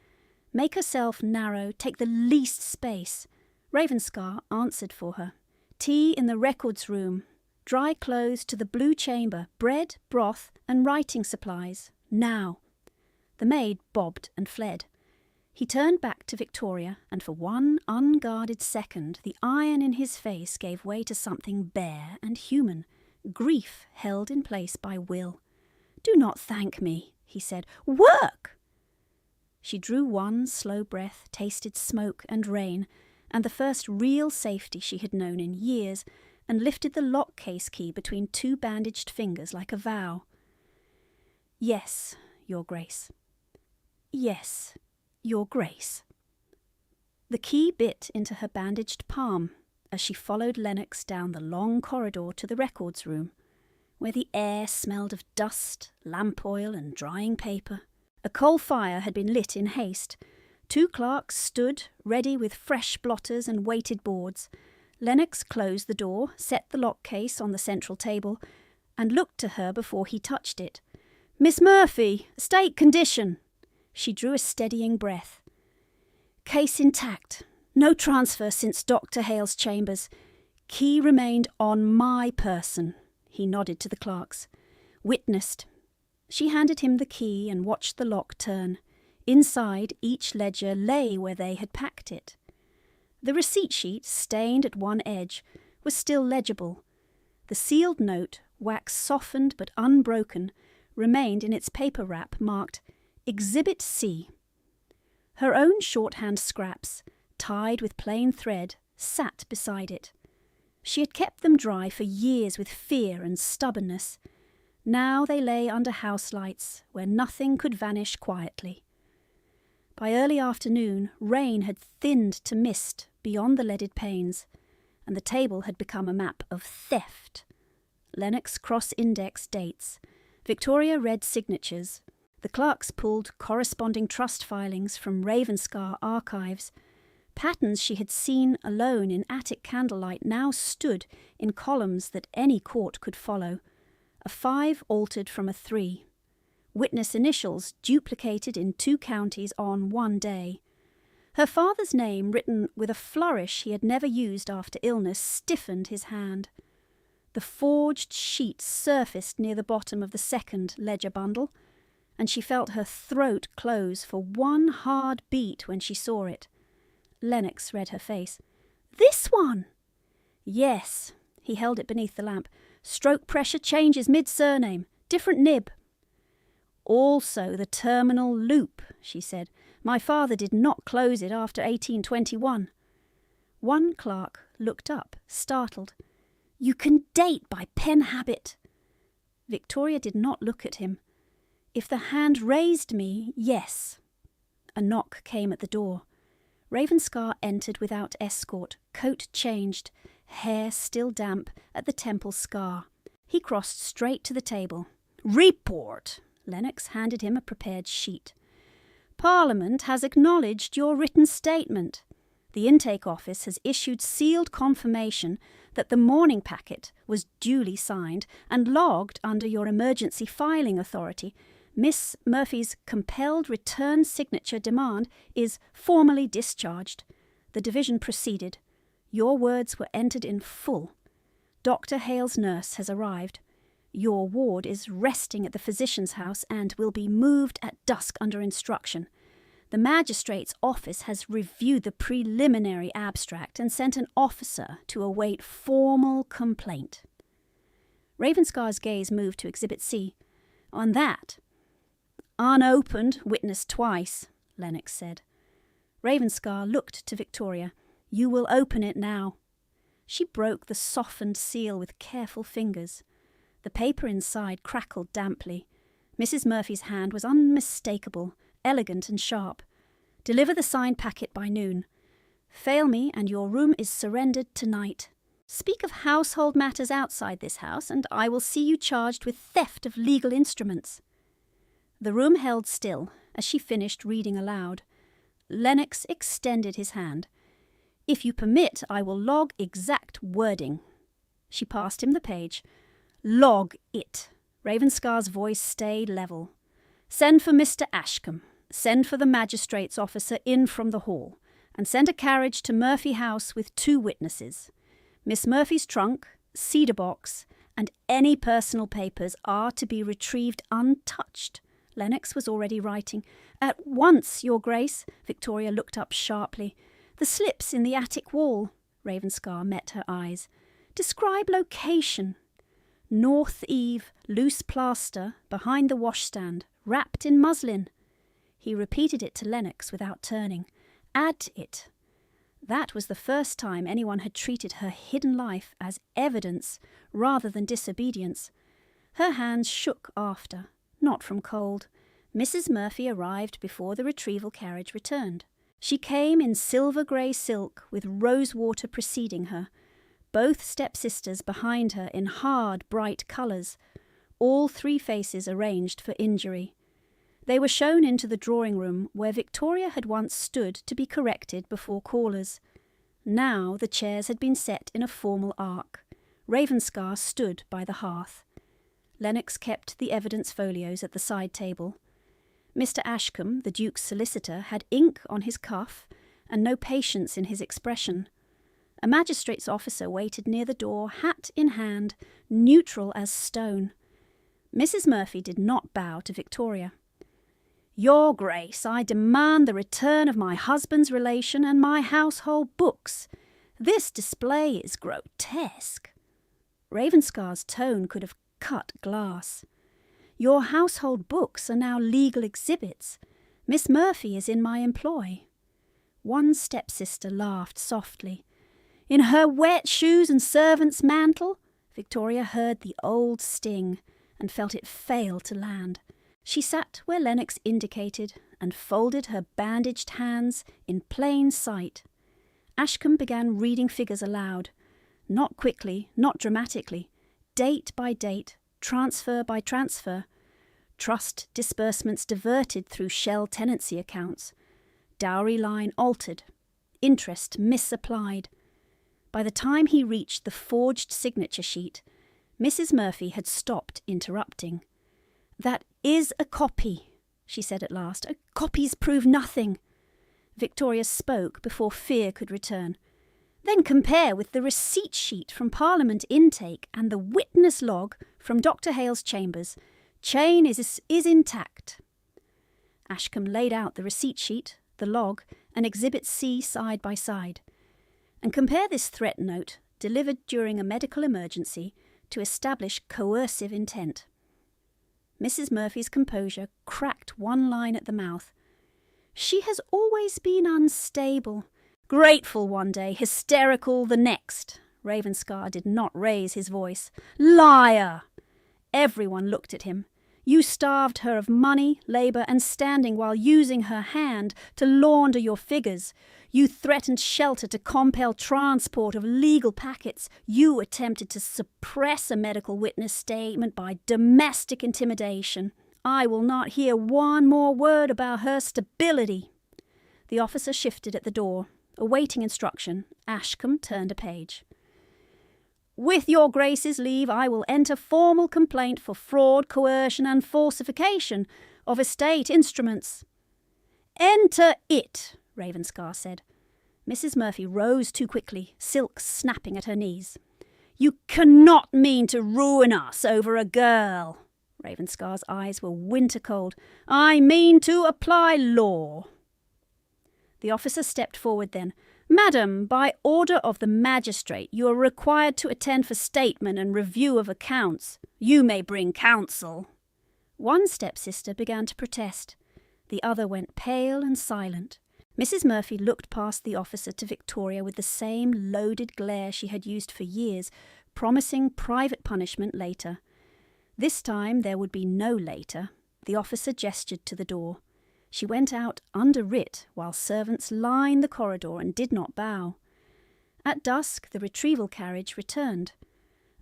make herself narrow, take the least space. Ravenscar answered for her. Tea in the records room, dry clothes to the blue chamber, bread, broth, and writing supplies. Now. The maid bobbed and fled. He turned back to Victoria, and for one unguarded second the iron in his face gave way to something bare and human, grief held in place by will. Do not thank me, he said. Work! She drew one slow breath, tasted smoke and rain, and the first real safety she had known in years, and lifted the lock-case key between two bandaged fingers like a vow. Yes, Your Grace. Yes, Your Grace. The key bit into her bandaged palm as she followed Lennox down the long corridor to the records room, where the air smelled of dust, lamp oil, and drying paper. A coal fire had been lit in haste. Two clerks stood, ready with fresh blotters and weighted boards. Lennox closed the door, set the lock case on the central table, and looked to her before he touched it. Miss Murphy, state condition. She drew a steadying breath. Case intact. No transfer since Dr. Hale's chambers. Key remained on my person. He nodded to the clerks. Witnessed. She handed him the key and watched the lock turn. Inside, each ledger lay where they had packed it. The receipt sheet, stained at one edge, was still legible. The sealed note, wax softened but unbroken, remained in its paper wrap marked Exhibit C. Her own shorthand scraps, tied with plain thread, sat beside it. She had kept them dry for years with fear and stubbornness. Now they lay under house lights, where nothing could vanish quietly. By early afternoon, rain had thinned to mist beyond the leaded panes, and the table had become a map of theft. Lennox cross-indexed dates. Victoria read signatures. The clerks pulled corresponding trust filings from Ravenscar archives. Patterns she had seen alone in attic candlelight now stood in columns that any court could follow. A 5 altered from a 3. Witness initials duplicated in 2 counties on one day. Her father's name, written with a flourish he had never used after illness, stiffened his hand. The forged sheet surfaced near the bottom of the second ledger bundle, and she felt her throat close for one hard beat when she saw it. Lennox read her face. "This one!" "Yes." He held it beneath the lamp. "Stroke pressure changes mid-surname. Different nib." "Also the terminal loop," she said. "My father did not close it after 1821. One clerk looked up, startled. "You can date by pen habit." Victoria did not look at him. "If the hand raised me, yes." A knock came at the door. Ravenscar entered without escort, coat changed, hair still damp at the temple scar. He crossed straight to the table. "Report!" Lennox handed him a prepared sheet. "Parliament has acknowledged your written statement. The intake office has issued sealed confirmation that the morning packet was duly signed and logged under your emergency filing authority. Miss Murphy's compelled return signature demand is formally discharged." The division proceeded. "Your words were entered in full. Dr. Hale's nurse has arrived. Your ward is resting at the physician's house and will be moved at dusk under instruction. The magistrate's office has reviewed the preliminary abstract and sent an officer to await formal complaint." Ravenscar's gaze moved to Exhibit C. "On that." "Unopened, witnessed twice," Lennox said. Ravenscar looked to Victoria. "You will open it now." She broke the softened seal with careful fingers. The paper inside crackled damply. Mrs. Murphy's hand was unmistakable, elegant and sharp. "Deliver the signed packet by noon. Fail me, and your room is surrendered tonight. Speak of household matters outside this house, and I will see you charged with theft of legal instruments." The room held still as she finished reading aloud. Lennox extended his hand. "If you permit, I will log exact wording." She passed him the page. "Log it." Ravenscar's voice stayed level. "Send for Mr. Ashcombe. Send for the magistrate's officer in from the hall, and send a carriage to Murphy House with 2 witnesses. Miss Murphy's trunk, cedar box, and any personal papers are to be retrieved untouched." Lennox was already writing. "At once, Your Grace." Victoria looked up sharply. "The slips in the attic wall." Ravenscar met her eyes. "Describe location." "North eave, loose plaster, behind the washstand, wrapped in muslin." He repeated it to Lennox without turning. "Add it." That was the first time anyone had treated her hidden life as evidence rather than disobedience. Her hands shook after, not from cold. Mrs. Murphy arrived before the retrieval carriage returned. She came in silver-grey silk with rosewater preceding her, both stepsisters behind her in hard, bright colours, all 3 faces arranged for injury. They were shown into the drawing-room where Victoria had once stood to be corrected before callers. Now the chairs had been set in a formal arc. Ravenscar stood by the hearth. Lennox kept the evidence folios at the side table. Mr. Ashcombe, the Duke's solicitor, had ink on his cuff and no patience in his expression. A magistrate's officer waited near the door, hat in hand, neutral as stone. Mrs. Murphy did not bow to Victoria. "Your Grace, I demand the return of my husband's relation and my household books. This display is grotesque." Ravenscar's tone could have cut glass. "Your household books are now legal exhibits. Miss Murphy is in my employ." One stepsister laughed softly. "In her wet shoes and servant's mantle?" Victoria heard the old sting and felt it fail to land. She sat where Lennox indicated and folded her bandaged hands in plain sight. Ashcombe began reading figures aloud, not quickly, not dramatically, date by date, transfer by transfer. Trust disbursements diverted through shell tenancy accounts. Dowry line altered. Interest misapplied. By the time he reached the forged signature sheet, Mrs. Murphy had stopped interrupting. "That is a copy," she said at last. "Copies prove nothing." Victoria spoke before fear could return. Then compare with the receipt sheet from Parliament intake and the witness log from Dr. Hale's chambers. Chain is intact. Ashcombe laid out the receipt sheet, the log, and Exhibit C side by side. And compare this threat note, delivered during a medical emergency, to establish coercive intent. Mrs. Murphy's composure cracked one line at the mouth. She has always been unstable, grateful one day, hysterical the next. Ravenscar did not raise his voice. Liar! Everyone looked at him. You starved her of money, labour, and standing while using her hand to launder your figures. You threatened shelter to compel transport of legal packets. You attempted to suppress a medical witness statement by domestic intimidation. I will not hear one more word about her stability. The officer shifted at the door. Awaiting instruction, Ashcombe turned a page. With your Grace's leave, I will enter formal complaint for fraud, coercion, and falsification of estate instruments. Enter it, Ravenscar said. Mrs. Murphy rose too quickly, silk snapping at her knees. You cannot mean to ruin us over a girl. Ravenscar's eyes were winter cold. I mean to apply law. The officer stepped forward then. Madam, by order of the magistrate, you are required to attend for statement and review of accounts. You may bring counsel. One stepsister began to protest. The other went pale and silent. Mrs. Murphy looked past the officer to Victoria with the same loaded glare she had used for years, promising private punishment later. This time there would be no later. The officer gestured to the door. She went out under writ while servants lined the corridor and did not bow. At dusk the retrieval carriage returned.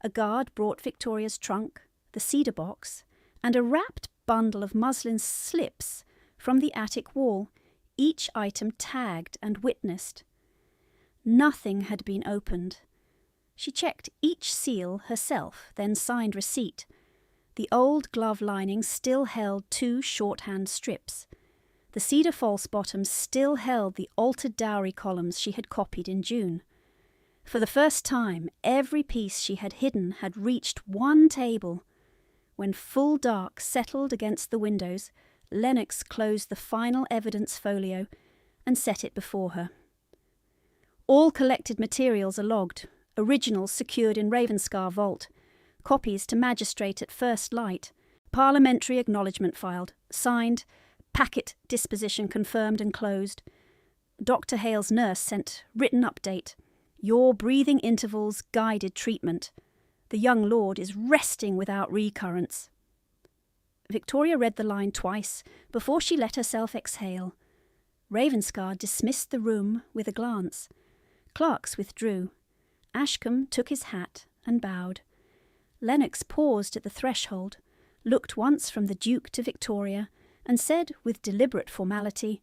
A guard brought Victoria's trunk, the cedar box, and a wrapped bundle of muslin slips from the attic wall, each item tagged and witnessed. Nothing had been opened. She checked each seal herself, then signed receipt. The old glove lining still held 2 shorthand strips. The cedar false bottom still held the altered dowry columns she had copied in June. For the first time, every piece she had hidden had reached one table. When full dark settled against the windows, Lennox closed the final evidence folio and set it before her. All collected materials are logged, originals secured in Ravenscar vault, copies to magistrate at first light, parliamentary acknowledgement filed, signed, packet disposition confirmed and closed. Dr. Hale's nurse sent written update. Your breathing intervals guided treatment. The young lord is resting without recurrence. Victoria read the line twice before she let herself exhale. Ravenscar dismissed the room with a glance. Clerks withdrew. Ashcombe took his hat and bowed. Lennox paused at the threshold, looked once from the Duke to Victoria, and said with deliberate formality,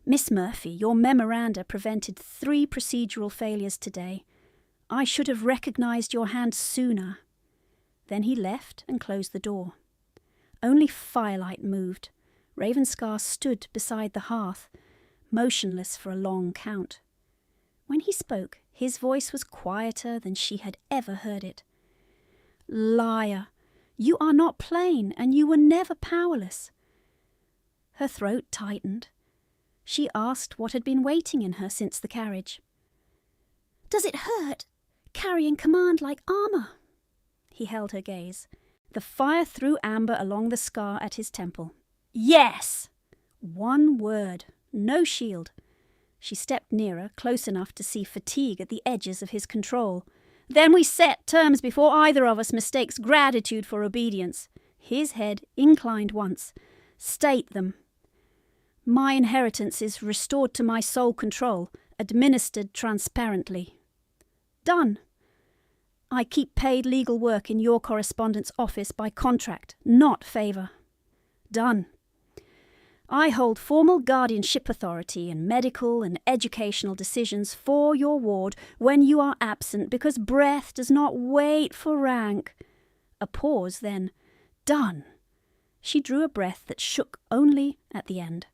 Miss Murphy, your memoranda prevented 3 procedural failures today. I should have recognised your hand sooner. Then he left and closed the door. Only firelight moved. Ravenscar stood beside the hearth, motionless for a long count. When he spoke, his voice was quieter than she had ever heard it. Liar! You are not plain, and you were never powerless. Her throat tightened. She asked what had been waiting in her since the carriage. Does it hurt, carrying command like armour? He held her gaze. The fire threw amber along the scar at his temple. Yes! One word, no shield. She stepped nearer, close enough to see fatigue at the edges of his control. Then we set terms before either of us mistakes gratitude for obedience. His head inclined once. State them. My inheritance is restored to my sole control, administered transparently. Done. I keep paid legal work in your correspondence office by contract, not favour. Done. I hold formal guardianship authority in medical and educational decisions for your ward when you are absent because breath does not wait for rank. A pause, then. Done. She drew a breath that shook only at the end.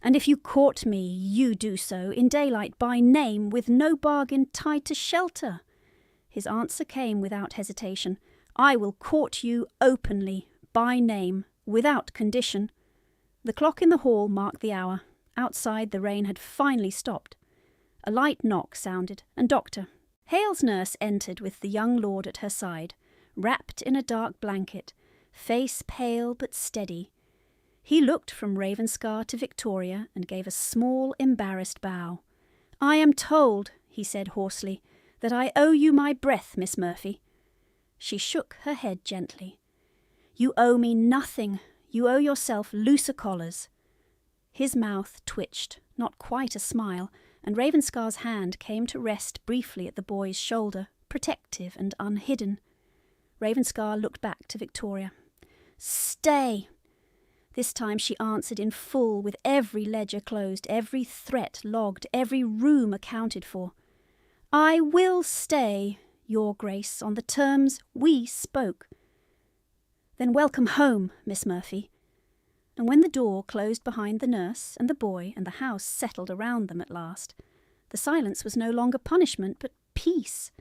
And if you court me, you do so in daylight by name, with no bargain tied to shelter. His answer came without hesitation. I will court you openly, by name, without condition. The clock in the hall marked the hour. Outside, the rain had finally stopped. A light knock sounded, and Hale's nurse entered with the young lord at her side, wrapped in a dark blanket, face pale but steady. He looked from Ravenscar to Victoria and gave a small, embarrassed bow. I am told, he said hoarsely, that I owe you my breath, Miss Murphy. She shook her head gently. You owe me nothing. You owe yourself looser collars. His mouth twitched, not quite a smile, and Ravenscar's hand came to rest briefly at the boy's shoulder, protective and unhidden. Ravenscar looked back to Victoria. Stay! This time she answered in full, with every ledger closed, every threat logged, every room accounted for. I will stay, Your Grace, on the terms we spoke. Then welcome home, Miss Murphy. And when the door closed behind the nurse and the boy and the house settled around them at last, the silence was no longer punishment but peace,